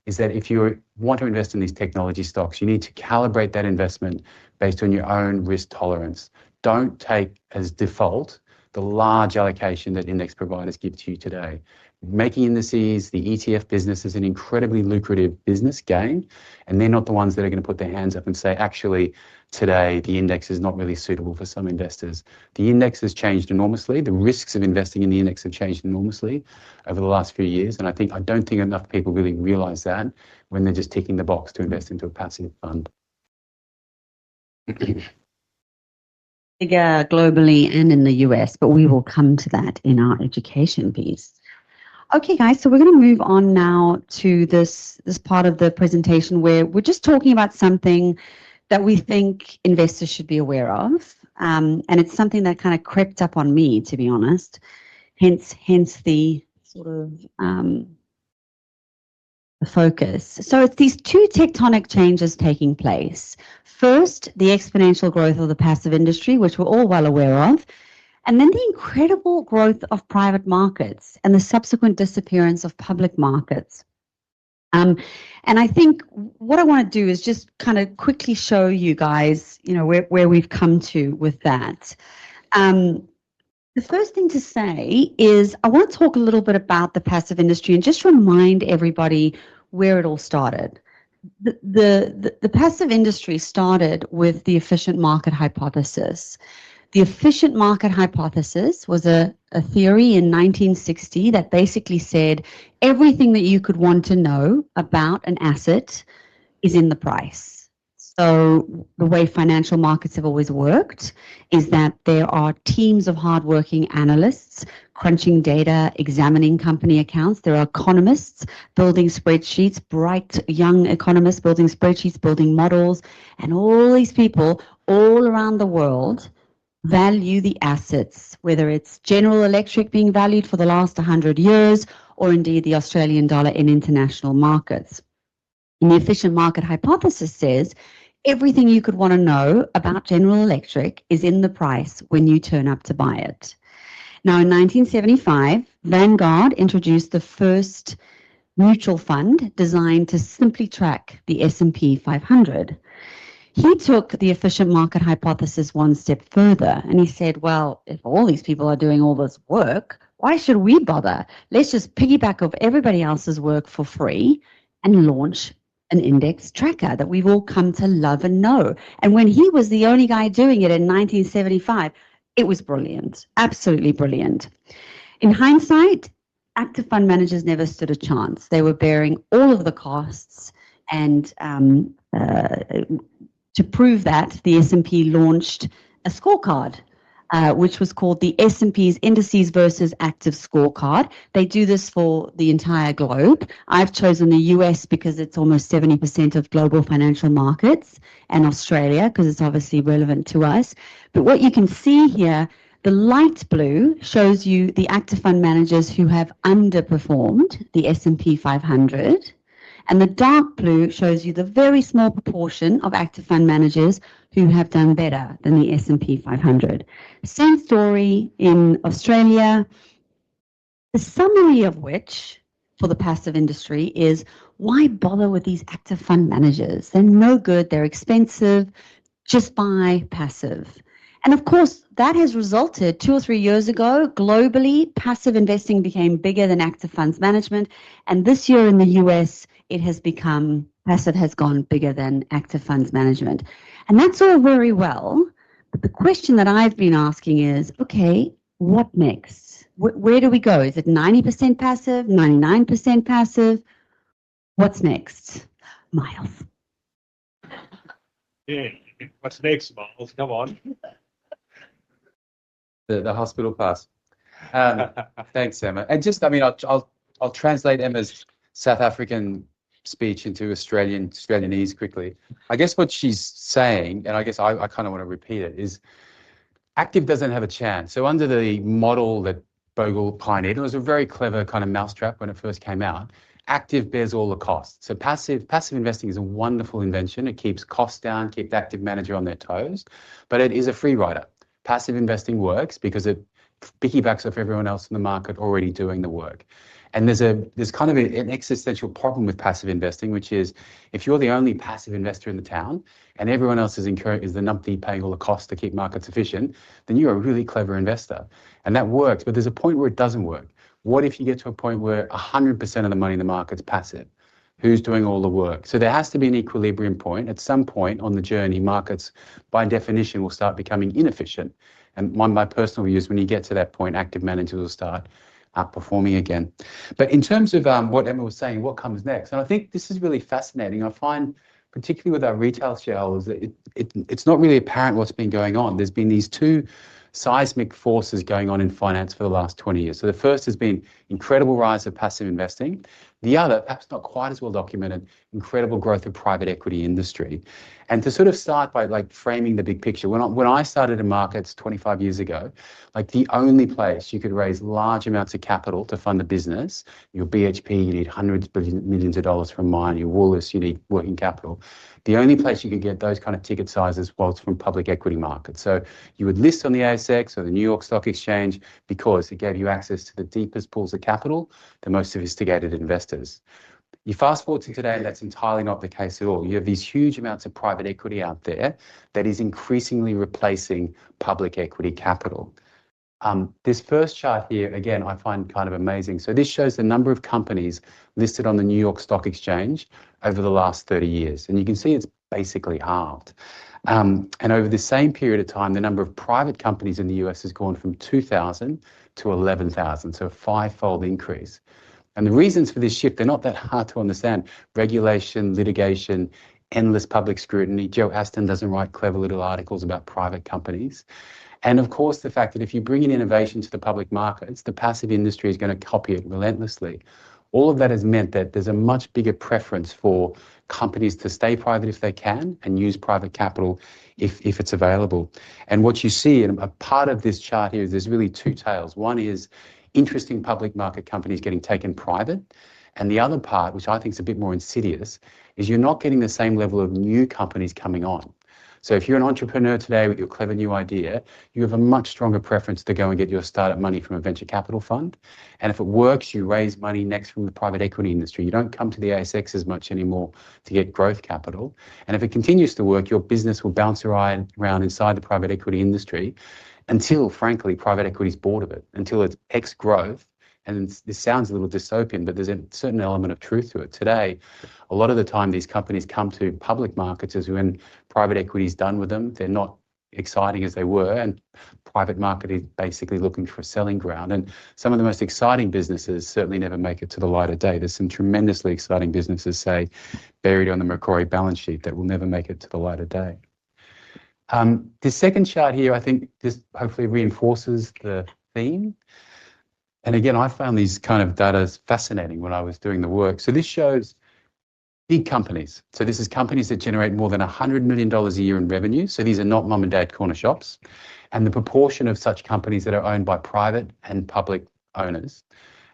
is that if you want to invest in these technology stocks, you need to calibrate that investment based on your own risk tolerance. Don't take as default the large allocation that index providers give to you today. Making indices, the ETF business is an incredibly lucrative business game, and they're not the ones that are going to put their hands up and say, actually, today the index is not really suitable for some investors. The index has changed enormously. The risks of investing in the index have changed enormously over the last few years, and I don't think enough people really realise that when they're just ticking the box to invest into a passive fund. Bigger globally and in the US, but we will come to that in our education piece. Okay, guys, so we're going to move on now to this part of the presentation where we're just talking about something that we think investors should be aware of. And it's something that kind of crept up on me, to be honest, hence the sort of the focus. So it's these two tectonic changes taking place. First, the exponential growth of the passive industry, which we're all well aware of, and then the incredible growth of private markets and the subsequent disappearance of public markets. And I think what I want to do is just kind of quickly show you guys, you know, where we've come to with that. The first thing to say is I want to talk a little bit about the passive industry and just remind everybody where it all started. The passive industry started with the efficient market hypothesis. The efficient market hypothesis was a theory in 1960 that basically said everything that you could want to know about an asset is in the price. So the way financial markets have always worked is that there are teams of hardworking analysts crunching data, examining company accounts. There are economists building spreadsheets, bright young economists building spreadsheets, building models, and all these people all around the world value the assets, whether it's General Electric being valued for the last 100 years or indeed the Australian dollar in international markets. And the efficient market hypothesis says everything you could want to know about General Electric is in the price when you turn up to buy it. Now, in 1975, Vanguard introduced the first mutual fund designed to simply track the S&P 500. He took the efficient market hypothesis one step further and he said, well, if all these people are doing all this work, why should we bother? Let's just piggyback off everybody else's work for free and launch an index tracker that we've all come to love and know. And when he was the only guy doing it in 1975, it was brilliant, absolutely brilliant. In hindsight, active fund managers never stood a chance. They were bearing all of the costs, and to prove that, the S&P launched a scorecard, which was called the S&P's Indices versus Active Scorecard. They do this for the entire globe. I've chosen the US because it's almost 70% of global financial markets, and Australia because it's obviously relevant to us. But what you can see here, the light blue shows you the active fund managers who have underperformed the S&P 500. And the dark blue shows you the very small proportion of active fund managers who have done better than the S&P 500. Same story in Australia, the summary of which for the passive industry is why bother with these active fund managers? They're no good, they're expensive, just buy passive. And of course, that has resulted 2 or 3 years ago, globally, passive investing became bigger than active funds management. And this year in the US, it has become, passive has gone bigger than active funds management. And that's all very well. But the question that I've been asking is, okay, what next? Where do we go? Is it 90% passive, 99% passive? What's next? Miles. Yeah, what's next, Miles? Come on. The hospital pass. Thanks, Emma. And just, I mean, I'll translate Emma's South African speech into Australianese quickly. I guess what she's saying, and I guess I kind of want to repeat it, is active doesn't have a chance. So under the model that Bogle pioneered, it was a very clever kind of mousetrap when it first came out. Active bears all the costs. So passive investing is a wonderful invention. It keeps costs down, keeps the active manager on their toes, but it is a free rider. Passive investing works because it piggybacks off everyone else in the market already doing the work. And there's kind of an existential problem with passive investing, which is if you're the only passive investor in the town and everyone else is the numpty paying all the costs to keep markets efficient, then you're a really clever investor. And that works, but there's a point where it doesn't work. What if you get to a point where 100% of the money in the market's passive? Who's doing all the work? So there has to be an equilibrium point. At some point on the journey, markets, by definition, will start becoming inefficient. And my personal view is when you get to that point, active managers will start outperforming again. But in terms of what Emma was saying, what comes next? And I think this is really fascinating. I find, particularly with our retail shareholders, that it's not really apparent what's been going on. There's been these two seismic forces going on in finance for the last 20 years. So the first has been incredible rise of passive investing. The other, perhaps not quite as well documented, incredible growth of private equity industry. And to sort of start by like framing the big picture, when I started in markets 25 years ago, like the only place you could raise large amounts of capital to fund a business, your BHP, you need hundreds of millions of dollars from mine, your Woolworths, you need working capital. The only place you could get those kind of ticket sizes was from public equity markets. So you would list on the ASX or the New York Stock Exchange because it gave you access to the deepest pools of capital, the most sophisticated investors. You fast forward to today, and that's entirely not the case at all. You have these huge amounts of private equity out there that is increasingly replacing public equity capital. This first chart here, again, I find kind of amazing. So this shows the number of companies listed on the New York Stock Exchange over the last 30 years. And you can see it's basically halved. And over the same period of time, the number of private companies in the US has gone from 2,000 to 11,000, so a five-fold increase. And the reasons for this shift, they're not that hard to understand. Regulation, litigation, endless public scrutiny. Joe Aston doesn't write clever little articles about private companies. And of course, the fact that if you bring in innovation to the public markets, the passive industry is going to copy it relentlessly. All of that has meant that there's a much bigger preference for companies to stay private if they can and use private capital if it's available. And what you see, and a part of this chart here, is there's really two tails. One is interesting public market companies getting taken private. And the other part, which I think is a bit more insidious, is you're not getting the same level of new companies coming on. So if you're an entrepreneur today with your clever new idea, you have a much stronger preference to go and get your startup money from a venture capital fund. And if it works, you raise money next from the private equity industry. You don't come to the ASX as much anymore to get growth capital. And if it continues to work, your business will bounce around inside the private equity industry until, frankly, private equity is bored of it, until it's X growth. And this sounds a little dystopian, but there's a certain element of truth to it. Today, a lot of the time, these companies come to public markets as when private equity is done with them. They're not exciting as they were, and private market is basically looking for a selling ground. And some of the most exciting businesses certainly never make it to the light of day. There's some tremendously exciting businesses, say, buried on the Macquarie balance sheet that will never make it to the light of day. This second chart here, I think, just hopefully reinforces the theme. And again, I found these kind of data fascinating when I was doing the work. So this shows big companies. So this is companies that generate more than $100 million a year in revenue. So these are not mum and dad corner shops. And the proportion of such companies that are owned by private and public owners.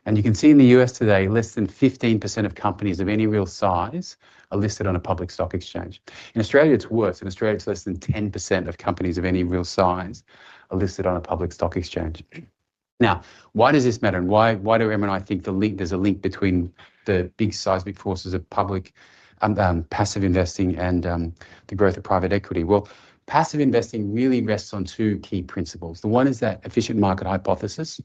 And you can see in the US today, less than 15% of companies of any real size are listed on a public stock exchange. In Australia, it's worse. In Australia, it's less than 10% of companies of any real size are listed on a public stock exchange. Now, why does this matter? And why do Emma and I think there's a link between the big seismic forces of public passive investing and the growth of private equity? Well, passive investing really rests on two key principles. The one is that efficient market hypothesis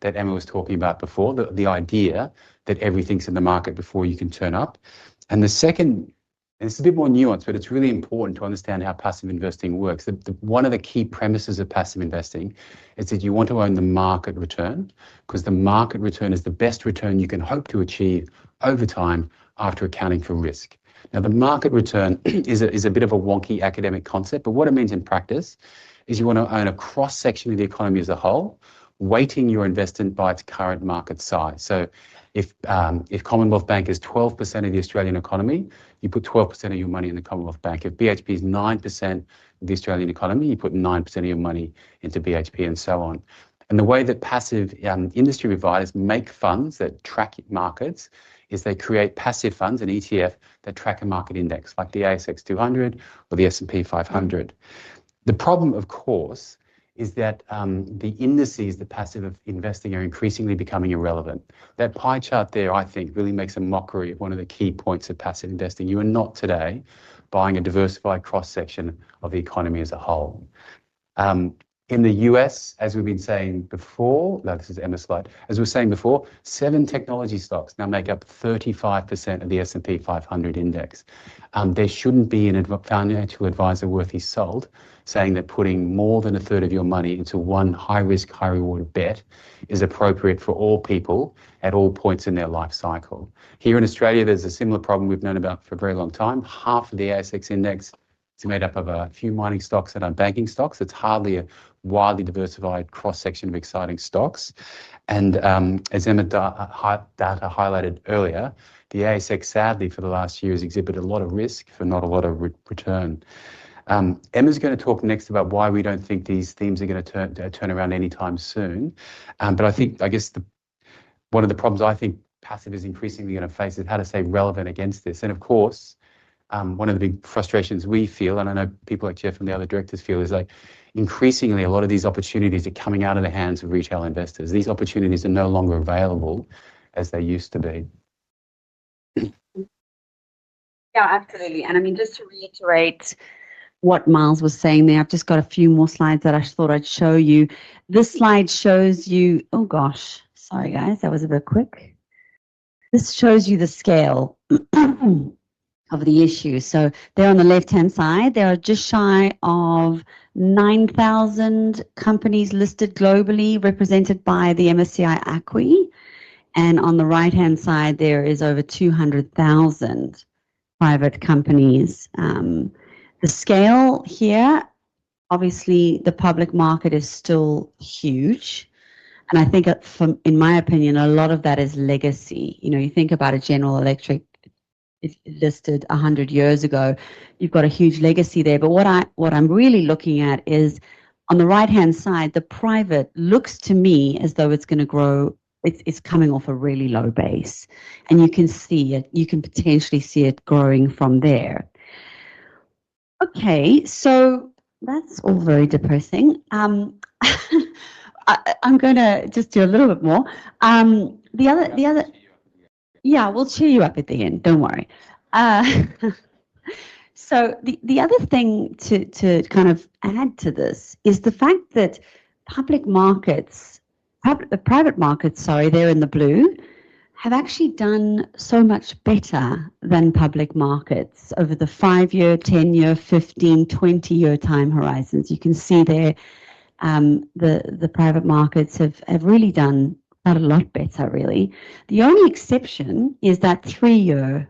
that Emma was talking about before, the idea that everything's in the market before you can turn up. And the second, and it's a bit more nuanced, but it's really important to understand how passive investing works. One of the key premises of passive investing is that you want to own the market return, because the market return is the best return you can hope to achieve over time after accounting for risk. Now, the market return is a bit of a wonky academic concept, but what it means in practice is you want to own a cross-section of the economy as a whole, weighting your investment by its current market size. So if Commonwealth Bank is 12% of the Australian economy, you put 12% of your money in the Commonwealth Bank. If BHP is 9% of the Australian economy, you put 9% of your money into BHP, and so on. And the way that passive industry providers make funds that track markets is they create passive funds, an ETF, that track a market index, like the ASX 200 or the S&P 500. The problem, of course, is that the indices, the passive investing, are increasingly becoming irrelevant. That pie chart there, I think, really makes a mockery of one of the key points of passive investing. You are not today buying a diversified cross-section of the economy as a whole. In the US, as we've been saying before, no, this is Emma's slide, as we were saying before, 7 technology stocks now make up 35% of the S&P 500 index. There shouldn't be a financial advisor worth his salt saying that putting more than a third of your money into one high-risk, high-reward bet is appropriate for all people at all points in their life cycle. Here in Australia, there's a similar problem we've known about for a very long time. Half of the ASX index is made up of a few mining stocks and banking stocks. It's hardly a widely diversified cross-section of exciting stocks. And as Emma data highlighted earlier, the ASX, sadly, for the last year has exhibited a lot of risk for not a lot of return. Emma's going to talk next about why we don't think these themes are going to turn around anytime soon. But I guess one of the problems I think passive is increasingly going to face is how to stay relevant against this. And of course, one of the big frustrations we feel, and I know people like Jeff and the other directors feel, is like increasingly a lot of these opportunities are coming out of the hands of retail investors. These opportunities are no longer available as they used to be. Yeah, absolutely. And I mean, just to reiterate what Miles was saying there, I've just got a few more slides that I thought I'd show you. This slide shows you, oh gosh, sorry guys, that was a bit quick. This shows you the scale of the issue. So there on the left-hand side, there are just shy of 9,000 companies listed globally, represented by the MSCI ACWI. And on the right-hand side, there is over 200,000 private companies. The scale here, obviously, the public market is still huge. And I think, in my opinion, a lot of that is legacy. You know, you think about a General Electric listed 100 years ago, you've got a huge legacy there. But what I'm really looking at is on the right-hand side, the private looks to me as though it's going to grow. It's coming off a really low base, and you can see it. You can potentially see it growing from there. Okay, so that's all very depressing. I'm going to just do a little bit more. The other. Yeah, we'll cheer you up at the end. Don't worry. So the other thing to kind of add to this is the fact that private markets, they're in the blue, have actually done so much better than public markets over the 5-year, 10-year, 15, 20-year time horizons. You can see there the private markets have really done quite a lot better, really. The only exception is that 3-year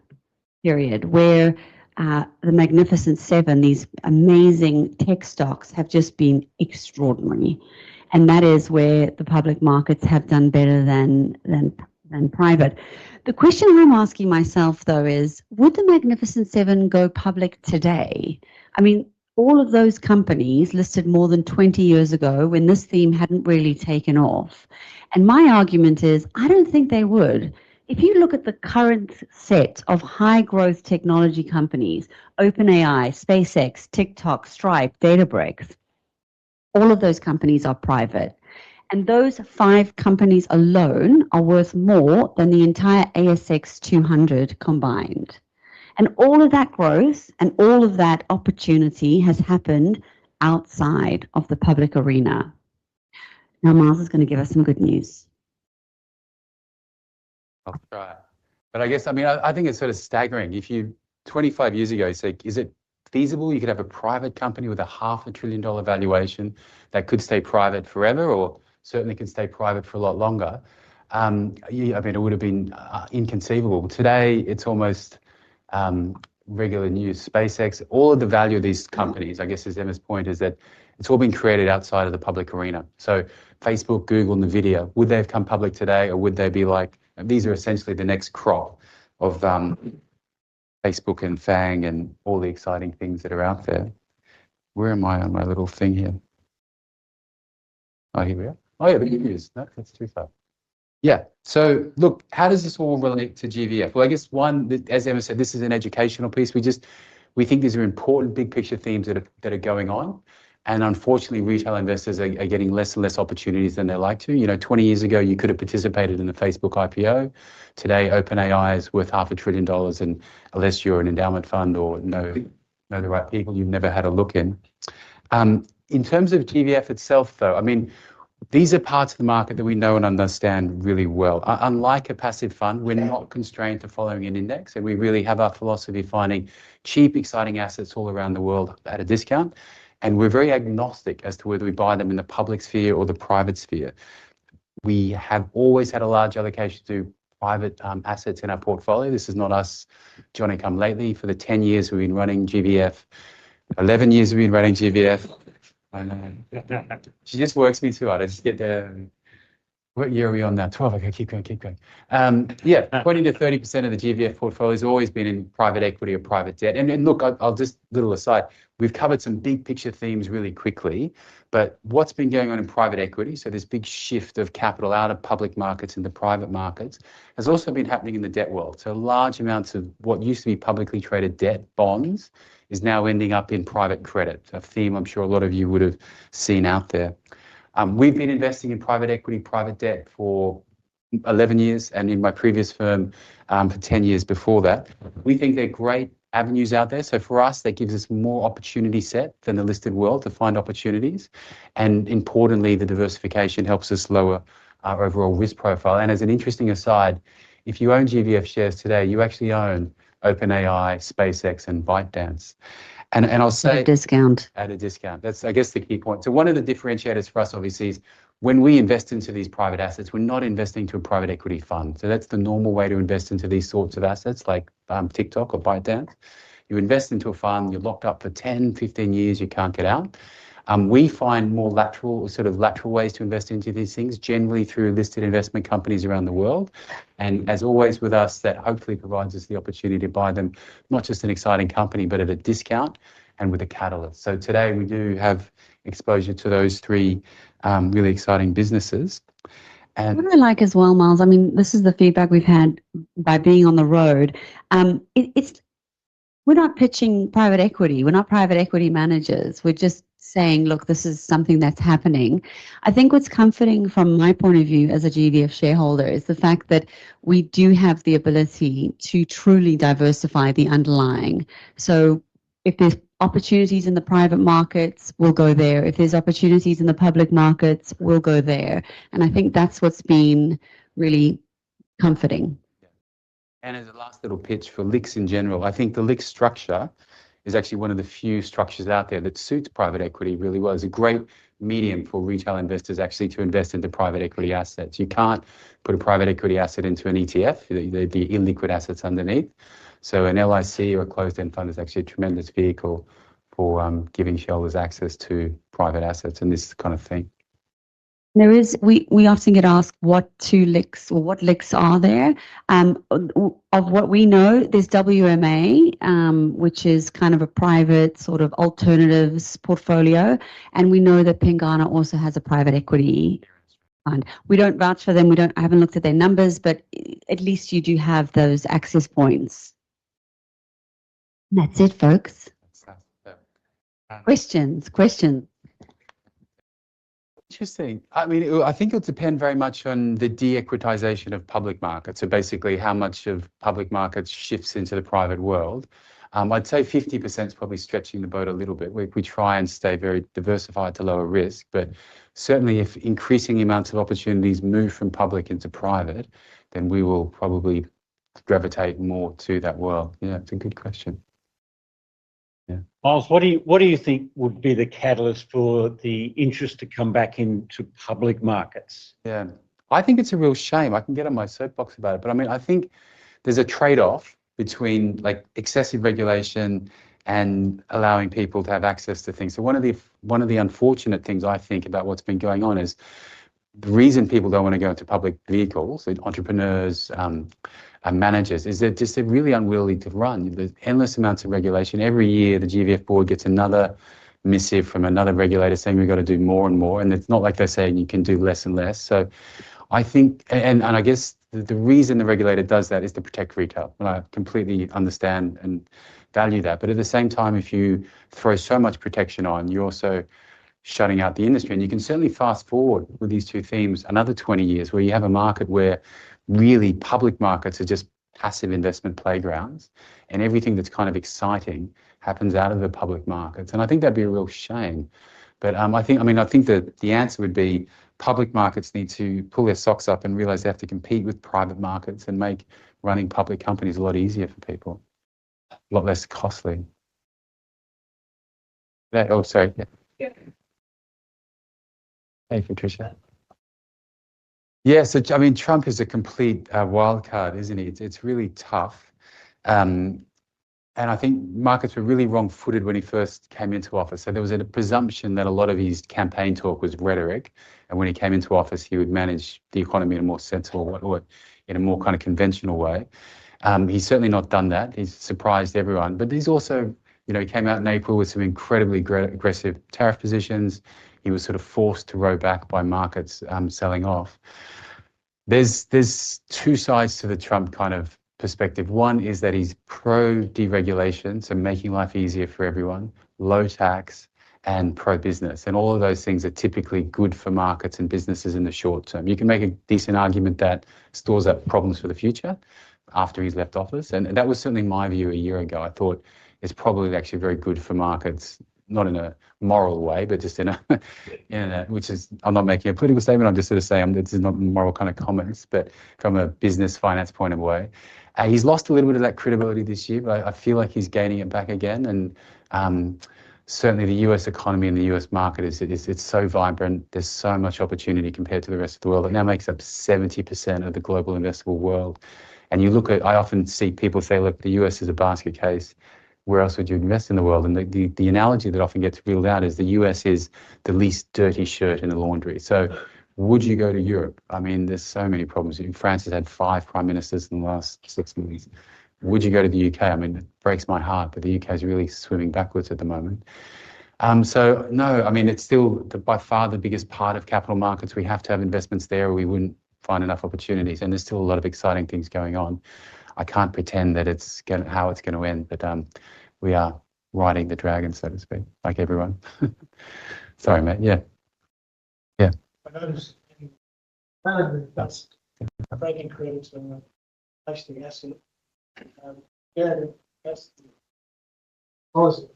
period where the Magnificent Seven, these amazing tech stocks, have just been extraordinary. And that is where the public markets have done better than private. The question I'm asking myself, though, is would the Magnificent Seven go public today? I mean, all of those companies listed more than 20 years ago when this theme hadn't really taken off. And my argument is I don't think they would. If you look at the current set of high growth technology companies, OpenAI, SpaceX, TikTok, Stripe, Databricks, all of those companies are private. And those 5 companies alone are worth more than the entire ASX 200 combined. And all of that growth and all of that opportunity has happened outside of the public arena. Now, Miles is going to give us some good news. I'll try. But I guess, I mean, I think it's sort of staggering. If you, 25 years ago, say, is it feasible you could have a private company with a $500 billion valuation that could stay private forever, or certainly can stay private for a lot longer? I mean, it would have been inconceivable. Today, it's almost regular news. SpaceX, all of the value of these companies, I guess, as Emma's point, is that it's all been created outside of the public arena. So Facebook, Google, NVIDIA, would they have come public today, or would they be like, these are essentially the next crop of Facebook and FANG and all the exciting things that are out there. Where am I on my little thing here? Oh, here we are. Oh, yeah, the good news. No, that's too far. Yeah. So look, how does this all relate to GVF? Well, I guess one, as Emma said, this is an educational piece. We think these are important big picture themes that are going on. And unfortunately, retail investors are getting less and less opportunities than they like to. You know, 20 years ago, you could have participated in the Facebook IPO. Today, OpenAI is worth $500 billion, and unless you're an endowment fund or know the right people, you've never had a look in. In terms of GVF itself, though, I mean, these are parts of the market that we know and understand really well. Unlike a passive fund, we're not constrained to following an index, and we really have our philosophy of finding cheap, exciting assets all around the world at a discount. And we're very agnostic as to whether we buy them in the public sphere or the private sphere. We have always had a large allocation to private assets in our portfolio. This is not us, Johnny come lately. For the 10 years we've been running GVF, 11 years we've been running GVF. I know. She just works me too hard. I just get there. What year are we on now? 12. Okay, keep going. Yeah, 20 to 30% of the GVF portfolio has always been in private equity or private debt. And look, I'll just, little aside, we've covered some big picture themes really quickly, but what's been going on in private equity, so this big shift of capital out of public markets into private markets, has also been happening in the debt world. So large amounts of what used to be publicly traded debt, bonds, is now ending up in private credit, a theme I'm sure a lot of you would have seen out there. We've been investing in private equity, private debt for 11 years, and in my previous firm for 10 years before that. We think they're great avenues out there. So for us, that gives us more opportunity set than the listed world to find opportunities. And importantly, the diversification helps us lower our overall risk profile. And as an interesting aside, if you own GVF shares today, you actually own OpenAI, SpaceX, and ByteDance. And I'll say At a discount. That's, I guess, the key point. So one of the differentiators for us, obviously, is when we invest into these private assets, we're not investing to a private equity fund. So that's the normal way to invest into these sorts of assets, like TikTok or ByteDance. You invest into a fund, you're locked up for 10, 15 years, you can't get out. We find more lateral ways to invest into these things, generally through listed investment companies around the world. And as always with us, that hopefully provides us the opportunity to buy them, not just an exciting company, but at a discount and with a catalyst. So today we do have exposure to those three really exciting businesses. And what I like as well, Miles, I mean, this is the feedback we've had by being on the road. We're not pitching private equity. We're not private equity managers. We're just saying, look, this is something that's happening. I think what's comforting from my point of view as a GVF shareholder is the fact that we do have the ability to truly diversify the underlying. So if there's opportunities in the private markets, we'll go there. If there's opportunities in the public markets, we'll go there. And I think that's what's been really comforting. And as a last little pitch for LICs in general, I think the LIC structure is actually one of the few structures out there that suits private equity really well. It's a great medium for retail investors actually to invest into private equity assets. You can't put a private equity asset into an ETF, there'd be illiquid assets underneath. So an LIC or a closed-end fund is actually a tremendous vehicle for giving shareholders access to private assets and this kind of thing. There is, we often get asked what two LICs or what LICs are there. Of what we know, there's WMA, which is kind of a private sort of alternatives portfolio. And we know that Pengana also has a private equity fund. We don't vouch for them. I haven't looked at their numbers, but at least you do have those access points. That's it, folks. Questions. Interesting. I mean, I think it'll depend very much on the de-equitization of public markets. So basically how much of public markets shifts into the private world. I'd say 50% is probably stretching the boat a little bit. We try and stay very diversified to lower risk, but certainly if increasing amounts of opportunities move from public into private, then we will probably gravitate more to that world. Yeah, it's a good question. Yeah. Miles, what do you think would be the catalyst for the interest to come back into public markets? Yeah, I think it's a real shame. I can get on my soapbox about it, but I mean, I think there's a trade-off between like excessive regulation and allowing people to have access to things. So one of the unfortunate things I think about what's been going on is the reason people don't want to go into public vehicles, entrepreneurs, managers, is they're really unwilling to run. There's endless amounts of regulation. Every year, the GVF board gets another missive from another regulator saying we've got to do more and more. And it's not like they're saying you can do less and less. So I think, and I guess the reason the regulator does that is to protect retail. And I completely understand and value that. But at the same time, if you throw so much protection on, you also shutting out the industry. And you can certainly fast forward with these two themes another 20 years where you have a market where really public markets are just passive investment playgrounds, and everything that's kind of exciting happens out of the public markets. And I think that'd be a real shame. But I think that the answer would be public markets need to pull their socks up and realize they have to compete with private markets and make running public companies a lot easier for people, a lot less costly. Oh, sorry. Yeah. Hey, Patricia. Yeah, so I mean, Trump is a complete wild card, isn't he? It's really tough. And I think markets were really wrong-footed when he first came into office. So there was a presumption that a lot of his campaign talk was rhetoric, and when he came into office, he would manage the economy in a more sensible way, or in a more kind of conventional way. He's certainly not done that. He's surprised everyone, but he's also, he came out in April with some incredibly aggressive tariff positions. He was sort of forced to row back by markets selling off. There's two sides to the Trump kind of perspective. One is that he's pro-deregulation, so making life easier for everyone, low tax, and pro-business. And all of those things are typically good for markets and businesses in the short term. You can make a decent argument that stores up problems for the future after he's left office. And that was certainly my view a year ago. I thought it's probably actually very good for markets, not in a moral way, but just in a, which is, I'm not making a political statement, I'm just sort of saying this is not moral kind of comments, but from a business finance point of view. He's lost a little bit of that credibility this year, but I feel like he's gaining it back again. And certainly the US economy and the US market it's so vibrant. There's so much opportunity compared to the rest of the world. It now makes up 70% of the global investable world. And you look at, I often see people say, look, the US is a basket case. Where else would you invest in the world? And the analogy that often gets reeled out is the US is the least dirty shirt in the laundry. So would you go to Europe? I mean, there's so many problems. France has had 5 prime ministers in the last 6 months. Would you go to the UK? I mean, it breaks my heart, but the UK is really swimming backwards at the moment. So no, I mean, it's still by far the biggest part of capital markets. We have to have investments there or we wouldn't find enough opportunities. And there's still a lot of exciting things going on. I can't pretend that how it's going to end, but we are riding the dragon, so to speak, like everyone. Sorry, mate. Yeah. I noticed in management that's franking credits and actually asset. That's the policy.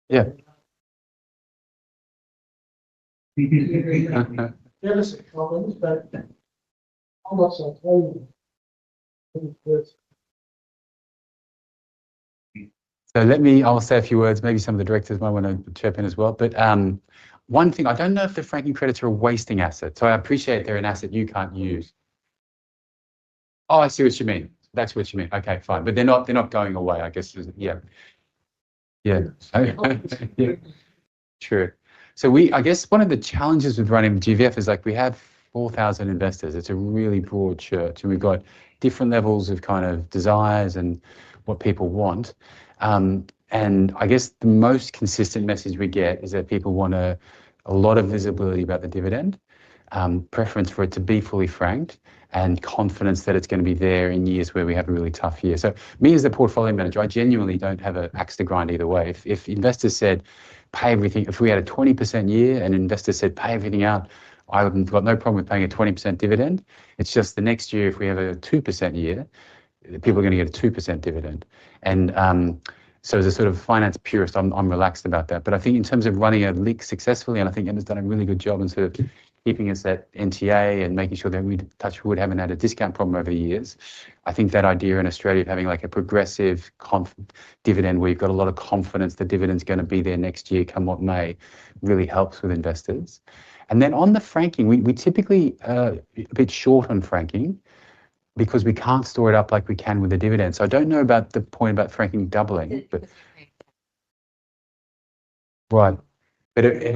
Yeah. There's problems, but how much I'll tell you. So I'll say a few words. Maybe some of the directors might want to chip in as well. But one thing, I don't know if the franking credits are a wasting asset. So I appreciate they're an asset you can't use. Oh, I see what you mean. That's what you mean. Okay, fine. But they're not going away, I guess. Yeah. Yeah. Yeah. True. So I guess one of the challenges with running GVF is like we have 4,000 investors. It's a really broad church, and we've got different levels of kind of desires and what people want. And I guess the most consistent message we get is that people want a lot of visibility about the dividend, preference for it to be fully franked, and confidence that it's going to be there in years where we have a really tough year. So me as the portfolio manager, I genuinely don't have an axe to grind either way. If investors said, pay everything, if we had a 20% year and investors said, pay everything out, I've got no problem with paying a 20% dividend. It's just the next year, if we have a 2% year, people are going to get a 2% dividend. And so as a sort of finance purist, I'm relaxed about that. But I think in terms of running a LIC successfully, and I think Emma's done a really good job in sort of keeping us at NTA and making sure that we, touch wood, haven't had a discount problem over the years. I think that idea in Australia of having like a progressive dividend where you've got a lot of confidence the dividend's going to be there next year, come what may, really helps with investors. And then on the franking, we typically a bit short on franking because we can't store it up like we can with the dividend. So I don't know about the point about franking doubling, but right. But it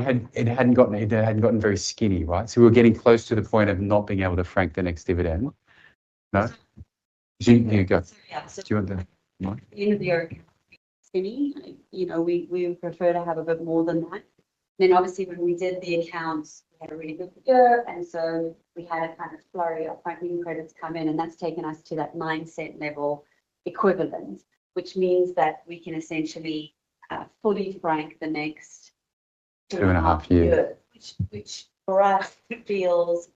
hadn't gotten very skinny, right? So we were getting close to the point of not being able to frank the next dividend. No? You go. So, yeah, so Do you want the mic? at the end of the year, skinny, you know, we would prefer to have a bit more than that. Then obviously when we did the accounts, we had a really good year, and so we had a kind of flurry of franking credits come in, and that's taken us to that 9 cent level equivalent, which means that we can essentially fully frank the next 2.5 years. which for us feels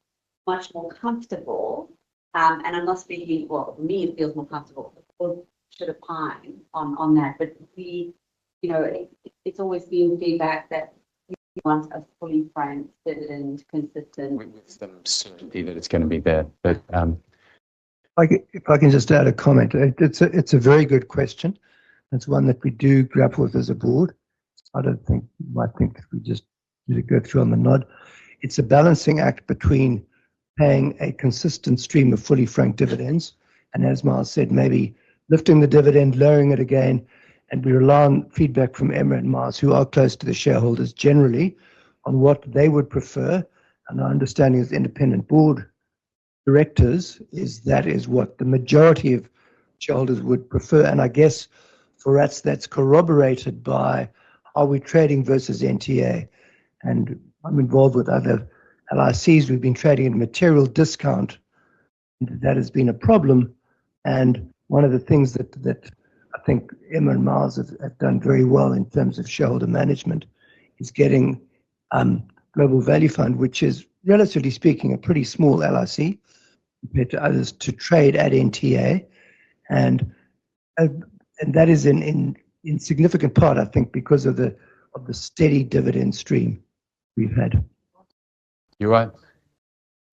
much more comfortable. And I'm not speaking, well, for me, it feels more comfortable. The board should opine on that, but we, you know, it's always been feedback that we want a fully franked dividend consistent. With some certainty that it's going to be there. But If I can just add a comment, it's a very good question. It's one that we do grapple with as a board. I don't think, you might think that we just need to go through on the nod. It's a balancing act between paying a consistent stream of fully franked dividends, and as Miles said, maybe lifting the dividend, lowering it again, and we rely on feedback from Emma and Miles, who are close to the shareholders generally, on what they would prefer. And our understanding as independent board directors is that is what the majority of shareholders would prefer. And I guess for us, that's corroborated by are we trading versus NTA? And I'm involved with other LICs. We've been trading at a material discount. That has been a problem. And one of the things that I think Emma and Miles have done very well in terms of shareholder management is getting Global Value Fund, which is relatively speaking a pretty small LIC compared to others, to trade at NTA. And that is in significant part, I think, because of the steady dividend stream we've had. you're right.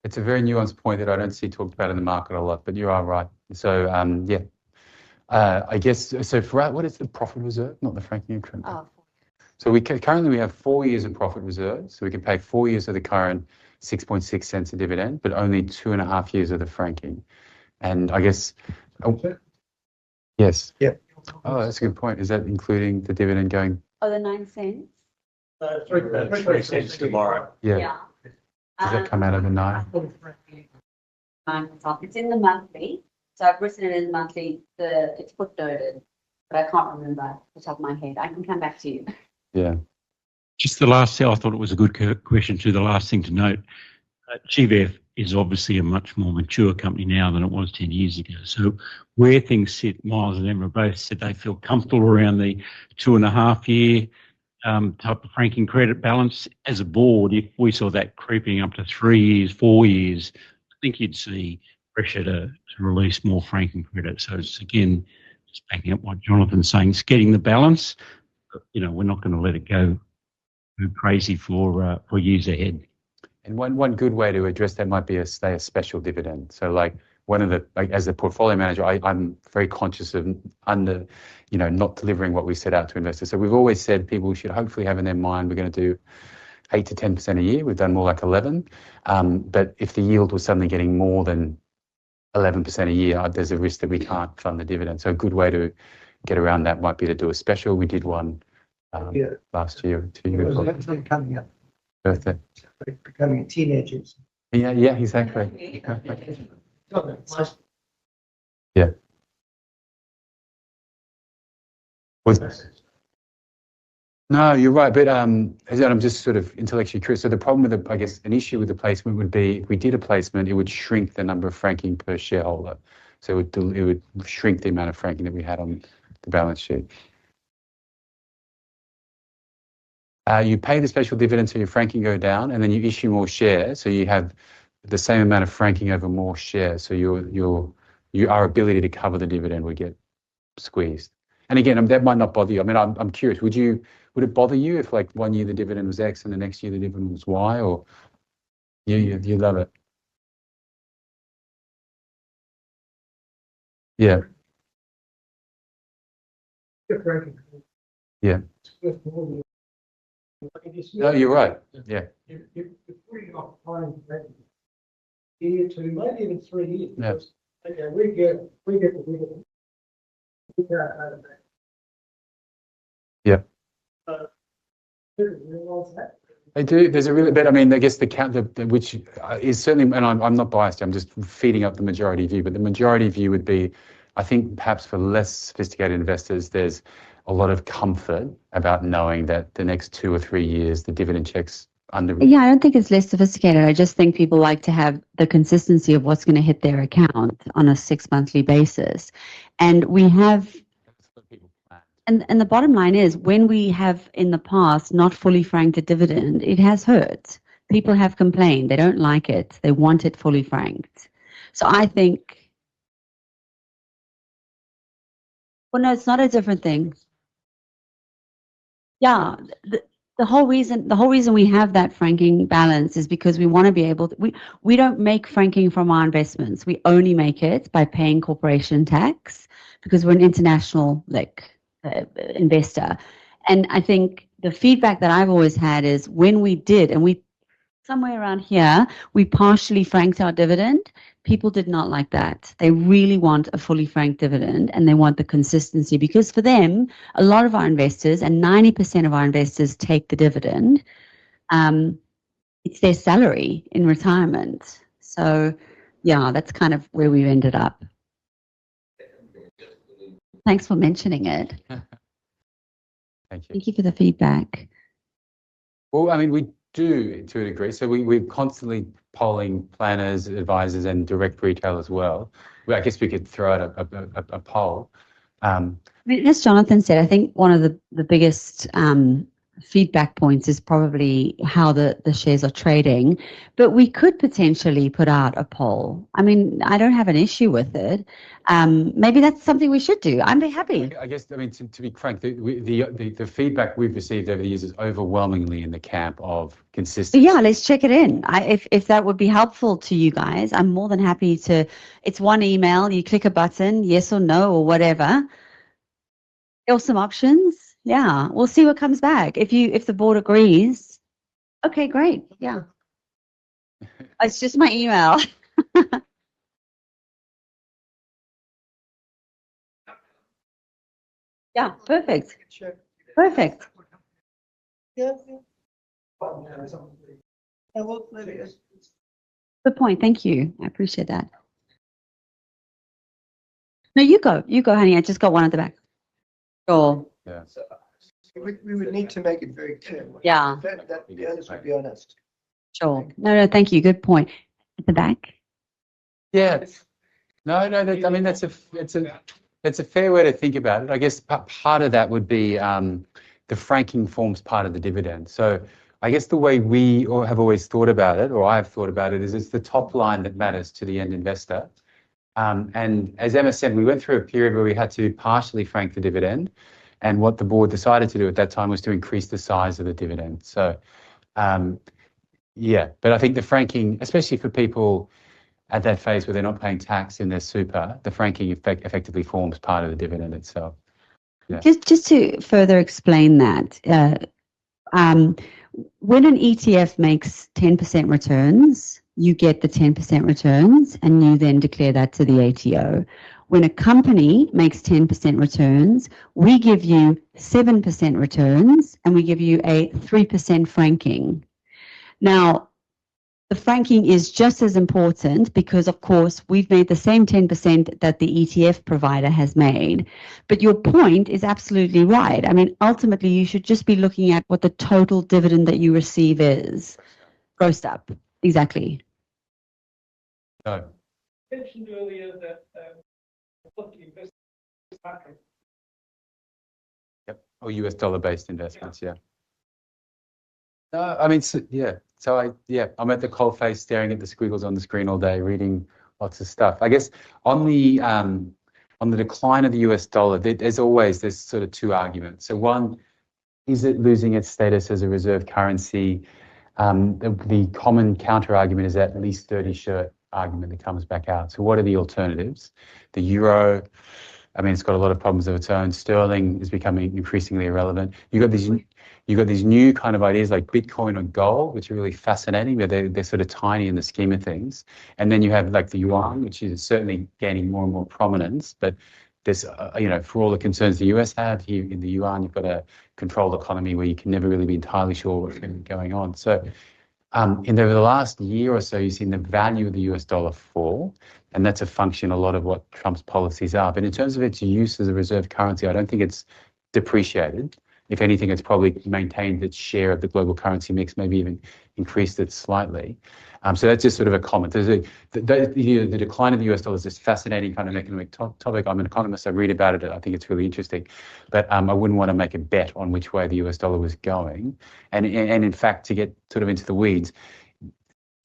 It's a very nuanced point that I don't see talked about in the market a lot, but you are right. So, yeah. I guess, so for what is the profit reserve, not the franking account? Oh, So currently we have 4 years of profit reserve, so we can pay 4 years of the current 6.6 cents a dividend, but only 2.5 years of the franking. And I guess, yes. Yeah. Oh, that's a good point. Is that including the dividend going? oh, the 9 cents? 3 cents tomorrow. Yeah. Does that come out of the 9? 9%. It's in the monthly. So I've written it in the monthly. It's footnoted, but I can't remember off the top of my head. I can come back to you. Yeah. Just the last thing, I thought it was a good question too. The last thing to note, GVF is obviously a much more mature company now than it was 10 years ago. So where things sit, Miles and Emma both said they feel comfortable around the 2.5 year type of franking credit balance. As a board, if we saw that creeping up to 3 years, 4 years, I think you'd see pressure to release more franking credit. So it's, again, just backing up what Jonathan's saying, it's getting the balance. You know, we're not going to let it go crazy for years ahead. And one good way to address that might be a special dividend. So like one of the, like as a portfolio manager, I'm very conscious of not delivering what we set out to investors. So we've always said people should hopefully have in their mind, we're going to do 8 to 10% a year. We've done more like 11. But if the yield was suddenly getting more than 11% a year, there's a risk that we can't fund the dividend. So a good way to get around that might be to do a special. We did one last year, 2 years ago. Coming up, Birthday. becoming teenagers. Yeah, exactly. Yeah. No, you're right. But I'm just sort of intellectually curious. So the problem with I guess an issue with the placement would be if we did a placement, it would shrink the number of franking per shareholder. So it would shrink the amount of franking that we had on the balance sheet. You pay the special dividend so your franking go down, and then you issue more shares, so you have the same amount of franking over more shares. So our ability to cover the dividend would get squeezed. And again, that might not bother you. I mean, I'm curious. Would it bother you if like 1 year the dividend was X and the next year the dividend was Y, or you love it? Yeah. Yeah. No, you're right. Yeah. You're putting off time for year 2, maybe even 3 years. Yeah. Because, okay, we get the dividend. We go out of that. Yeah. People realise that. They do. There's a really bit. I mean, I guess the count, which is certainly, and I'm not biased. I'm just feeding up the majority view. But the majority view would be, I think, perhaps for less sophisticated investors, there's a lot of comfort about knowing that the next 2 or 3 years, the dividend checks under. Yeah, I don't think it's less sophisticated. I just think people like to have the consistency of what's going to hit their account on a 6-monthly basis. And we have, and the bottom line is, when we have in the past not fully franked a dividend, it has hurt. People have complained. They don't like it. They want it fully franked. So I think, well, no, it's not a different thing. Yeah, the whole reason we have that franking balance is because we want to be able to, we don't make franking from our investments. We only make it by paying corporation tax because we're an international investor. And I think the feedback that I've always had is when we did, and we somewhere around here, we partially franked our dividend. People did not like that. They really want a fully franked dividend, and they want the consistency, because for them, a lot of our investors, and 90% of our investors, take the dividend. It's their salary in retirement. So yeah, that's kind of where we've ended up. Thanks for mentioning it. Thank you. Thank you for the feedback. Well, I mean, we do to a degree. So we're constantly polling planners, advisors, and direct retail as well. I guess we could throw out a poll. I mean, as Jonathan said, I think one of the biggest feedback points is probably how the shares are trading, but we could potentially put out a poll. I mean, I don't have an issue with it. Maybe that's something we should do. I'd be happy. I guess, I mean, to be frank, the feedback we've received over the years is overwhelmingly in the camp of consistency. Yeah, let's check it in. If that would be helpful to you guys, I'm more than happy to. It's one email. You click a button, yes or no or whatever. There are some options. Yeah, we'll see what comes back. If the board agrees, okay, great. Yeah, it's just my email. Yeah, perfect. Perfect. Good point. Thank you. I appreciate that. No, you go, honey. I just got one at the back. Sure. Yeah. We would need to make it very clear. Yeah. That the others would be honest. Sure. No, thank you. Good point. At the back. Yeah. No. I mean, it's a fair way to think about it. I guess part of that would be the franking forms part of the dividend. So I guess the way we have always thought about it, or I've thought about it, is it's the top line that matters to the end investor. And as Emma said, we went through a period where we had to partially frank the dividend. And what the board decided to do at that time was to increase the size of the dividend. So, yeah, but I think the franking, especially for people at that phase where they're not paying tax in their super, the franking effectively forms part of the dividend itself. Yeah. Just to further explain that, when an ETF makes 10% returns, you get the 10% returns, and you then declare that to the ATO. When a company makes 10% returns, we give you 7% returns, and we give you a 3% franking. Now, the franking is just as important because, of course, we've made the same 10% that the ETF provider has made. But your point is absolutely right. I mean, ultimately, you should just be looking at what the total dividend that you receive is. Grossed up. Exactly. No. You mentioned earlier that what the investment market. Yep. Or US dollar-based investments, yeah. No, I mean, yeah. So I'm at the coalface staring at the squiggles on the screen all day, reading lots of stuff. I guess on the decline of the US dollar, there's sort of two arguments. So one, is it losing its status as a reserve currency? The common counter argument is that at least 30 shirt argument that comes back out. So what are the alternatives? The euro, I mean, it's got a lot of problems of its own. Sterling is becoming increasingly irrelevant. You've got these new kind of ideas like Bitcoin or gold, which are really fascinating, but they're sort of tiny in the scheme of things. And then you have like the yuan, which is certainly gaining more and more prominence, but there's, for all the concerns the US have, here in the yuan, you've got a controlled economy where you can never really be entirely sure what's going to be going on. So over the last year or so, you've seen the value of the US dollar fall, and that's a function, a lot of what Trump's policies are. But in terms of its use as a reserve currency, I don't think it's depreciated. If anything, it's probably maintained its share of the global currency mix, maybe even increased it slightly. So that's just sort of a comment. The decline of the US dollar is this fascinating kind of economic topic. I'm an economist. I read about it. I think it's really interesting. But I wouldn't want to make a bet on which way the US dollar was going. And in fact, to get sort of into the weeds,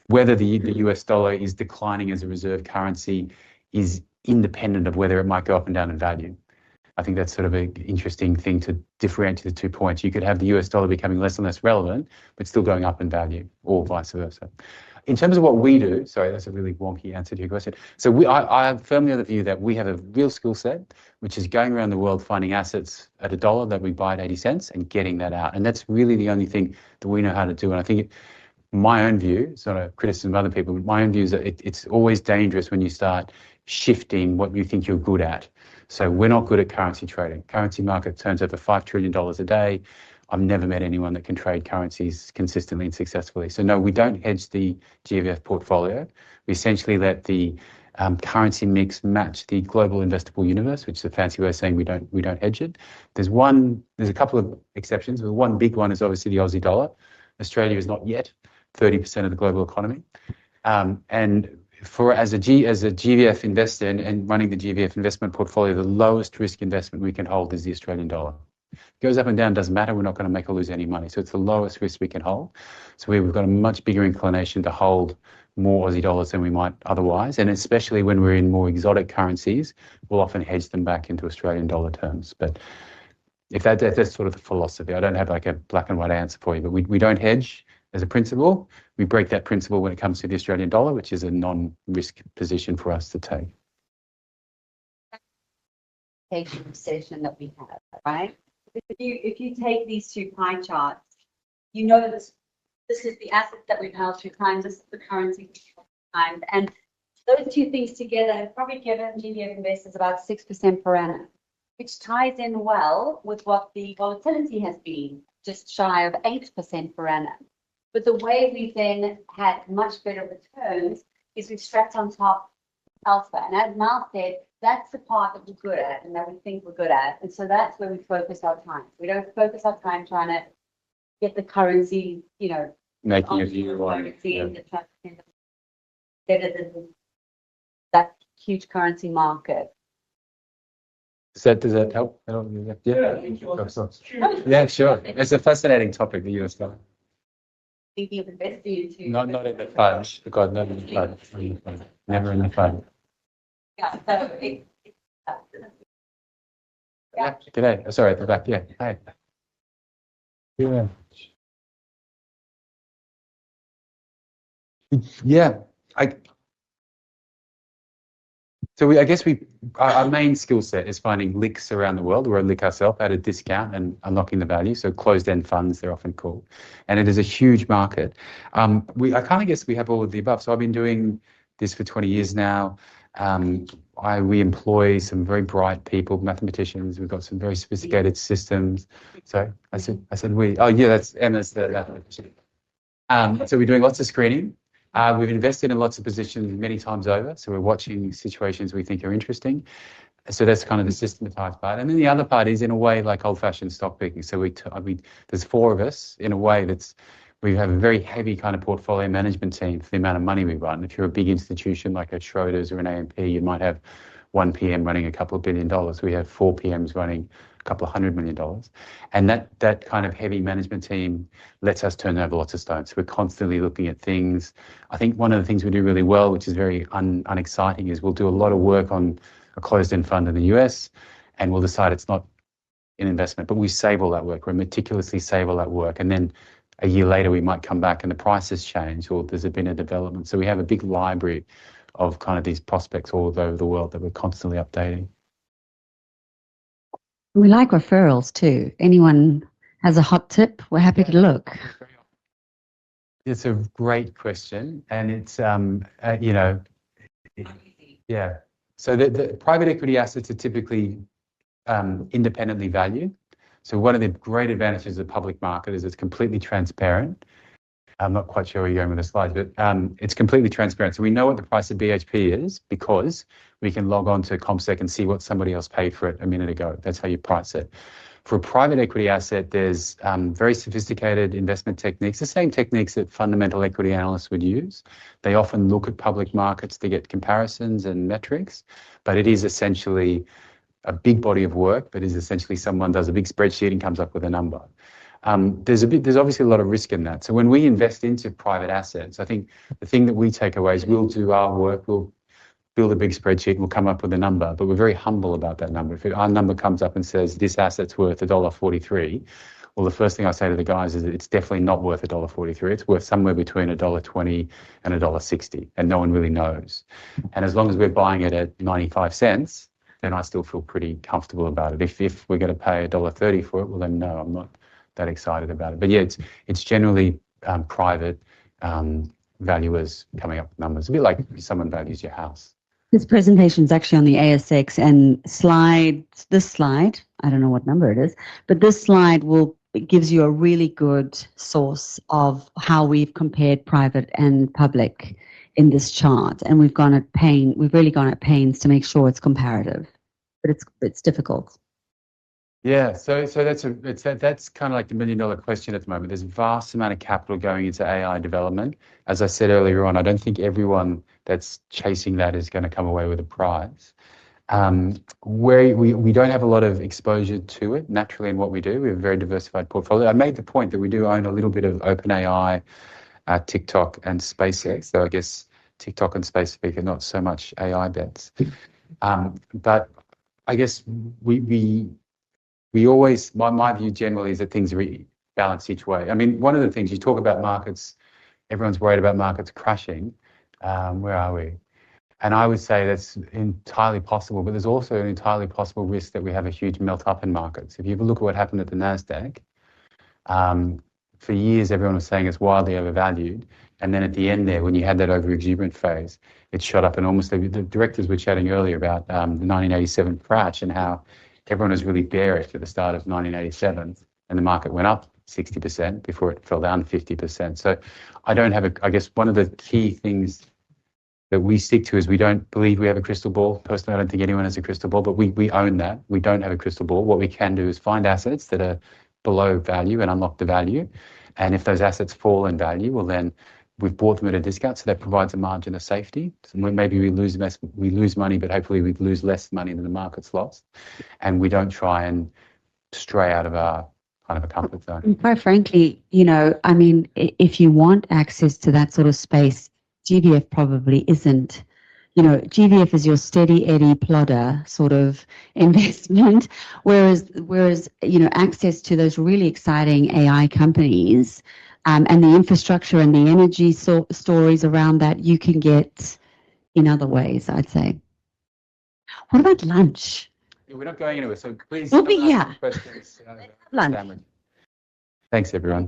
whether the US dollar is declining as a reserve currency is independent of whether it might go up and down in value. I think that's sort of an interesting thing to differentiate the 2 points. You could have the US dollar becoming less and less relevant, but still going up in value, or vice versa. In terms of what we do, sorry, that's a really wonky answer to your question. So I am firmly of the view that we have a real skill set, which is going around the world finding assets at $1 that we buy at 80 cents and getting that out. And that's really the only thing that we know how to do. And I think my own view, sort of criticism of other people, but my own view is that it's always dangerous when you start shifting what you think you're good at. So we're not good at currency trading. Currency market turns over $5 trillion a day. I've never met anyone that can trade currencies consistently and successfully. So no, we don't hedge the GVF portfolio. We essentially let the currency mix match the global investable universe, which is a fancy way of saying we don't hedge it. There's a couple of exceptions. The one big one is obviously the Aussie dollar. Australia is not yet 30% of the global economy. And as a GVF investor and running the GVF investment portfolio, the lowest risk investment we can hold is the Australian dollar. It goes up and down, doesn't matter. We're not going to make or lose any money. So it's the lowest risk we can hold. So we've got a much bigger inclination to hold more Aussie dollars than we might otherwise. And especially when we're in more exotic currencies, we'll often hedge them back into Australian dollar terms. But if that's sort of the philosophy. I don't have like a black and white answer for you, but we don't hedge as a principle. We break that principle when it comes to the Australian dollar, which is a non-risk position for us to take. Session that we have, right? If you take these two pie charts, you know that this is the asset that we've held through time, this is the currency through time, and those two things together have probably given GVF investors about 6% per annum, which ties in well with what the volatility has been, just shy of 8% per annum. But the way we've then had much better returns is we've strapped on top elsewhere. And as Mal said, that's the part that we're good at and that we think we're good at. And so that's where we focus our time. We don't focus our time trying to get the currency, Making a view on better than that huge currency market. Does that help? Yeah, sure. It's a fascinating topic, the US dollar. Thinking of investing into. Not in the fund. God, not in the fund. Never in the fund. Yeah, so Yeah. G'day. Oh, sorry, at the back. Yeah. Hi. Yeah. Yeah. I guess our main skill set is finding LICs around the world. We're a LIC ourselves at a discount and unlocking the value. So closed-end funds, they're often called. And it is a huge market. I kind of guess we have all of the above. So I've been doing this for 20 years now. We employ some very bright people, mathematicians. We've got some very sophisticated systems. So I said we. Oh yeah, that's Emma's the mathematician. So we're doing lots of screening. We've invested in lots of positions many times over. So we're watching situations we think are interesting. So that's kind of the systematized part. And then the other part is in a way like old-fashioned stock picking. So there's four of us in a way we have a very heavy kind of portfolio management team for the amount of money we run. If you're a big institution like a Schroders or an AMP, you might have one PM running a couple of $1 billion. We have 4 PMs running a couple of $100 million. And that kind of heavy management team lets us turn over lots of stones. We're constantly looking at things. I think one of the things we do really well, which is very unexciting, is we'll do a lot of work on a closed-end fund in the US, and we'll decide it's not an investment, but we save all that work. We meticulously save all that work. And then a year later, we might come back and the price has changed or there's been a development. So we have a big library of kind of these prospects all over the world that we're constantly updating. We like referrals too. Anyone has a hot tip, we're happy to look. It's a great question. And it's, So the private equity assets are typically independently valued. So one of the great advantages of the public market is it's completely transparent. I'm not quite sure where you're going with the slides, but it's completely transparent. So we know what the price of BHP is because we can log on to CompSec and see what somebody else paid for it a minute ago. That's how you price it. For a private equity asset, there's very sophisticated investment techniques, the same techniques that fundamental equity analysts would use. They often look at public markets to get comparisons and metrics, but it is essentially a big body of work, but is essentially someone does a big spreadsheet and comes up with a number. There's obviously a lot of risk in that. So when we invest into private assets, I think the thing that we take away is we'll do our work, we'll build a big spreadsheet and we'll come up with a number, but we're very humble about that number. If our number comes up and says this asset's worth $1.43, well, the first thing I say to the guys is that it's definitely not worth $1.43. It's worth somewhere between $1.20 and $1.60, and no one really knows. And as long as we're buying it at 95 cents, then I still feel pretty comfortable about it. If we're going to pay $1.30 for it, well, then no, I'm not that excited about it. But yeah, it's generally private valuers coming up with numbers. A bit like if someone values your house. This presentation is actually on the ASX, and this slide, I don't know what number it is, but this slide gives you a really good source of how we've compared private and public in this chart, and we've really gone at pains to make sure it's comparative, but it's difficult. Yeah, so that's kind of like the $1 million question at the moment. There's a vast amount of capital going into AI development. As I said earlier on, I don't think everyone that's chasing that is going to come away with a prize. Where we don't have a lot of exposure to it naturally in what we do. We have a very diversified portfolio. I made the point that we do own a little bit of OpenAI, TikTok, and SpaceX. So I guess TikTok and SpaceX are not so much AI bets. But I guess we always, my view generally is that things are balanced each way. I mean, one of the things you talk about markets, everyone's worried about markets crashing. Where are we? And I would say that's entirely possible, but there's also an entirely possible risk that we have a huge melt up in markets. If you ever look at what happened at the NASDAQ, for years everyone was saying it's wildly overvalued. And then at the end there, when you had that over-exuberant phase, it shot up, and almost the directors were chatting earlier about the 1987 crash and how everyone was really bearish at the start of 1987, and the market went up 60% before it fell down 50%. So I guess one of the key things that we stick to is we don't believe we have a crystal ball. Personally, I don't think anyone has a crystal ball, but we own that. We don't have a crystal ball. What we can do is find assets that are below value and unlock the value. And if those assets fall in value, well then we've bought them at a discount, so that provides a margin of safety. So maybe we lose money, but hopefully we lose less money than the market's lost. And we don't try and stray out of our kind of a comfort zone. And quite frankly, I mean, if you want access to that sort of space, GVF probably isn't. GVF is your steady Eddie plodder sort of investment, whereas access to those really exciting AI companies and the infrastructure and the energy stories around that you can get in other ways, I'd say. What about lunch? Yeah, we're not going anywhere, so please. We'll be here. Questions. Lunch. Thanks, everyone.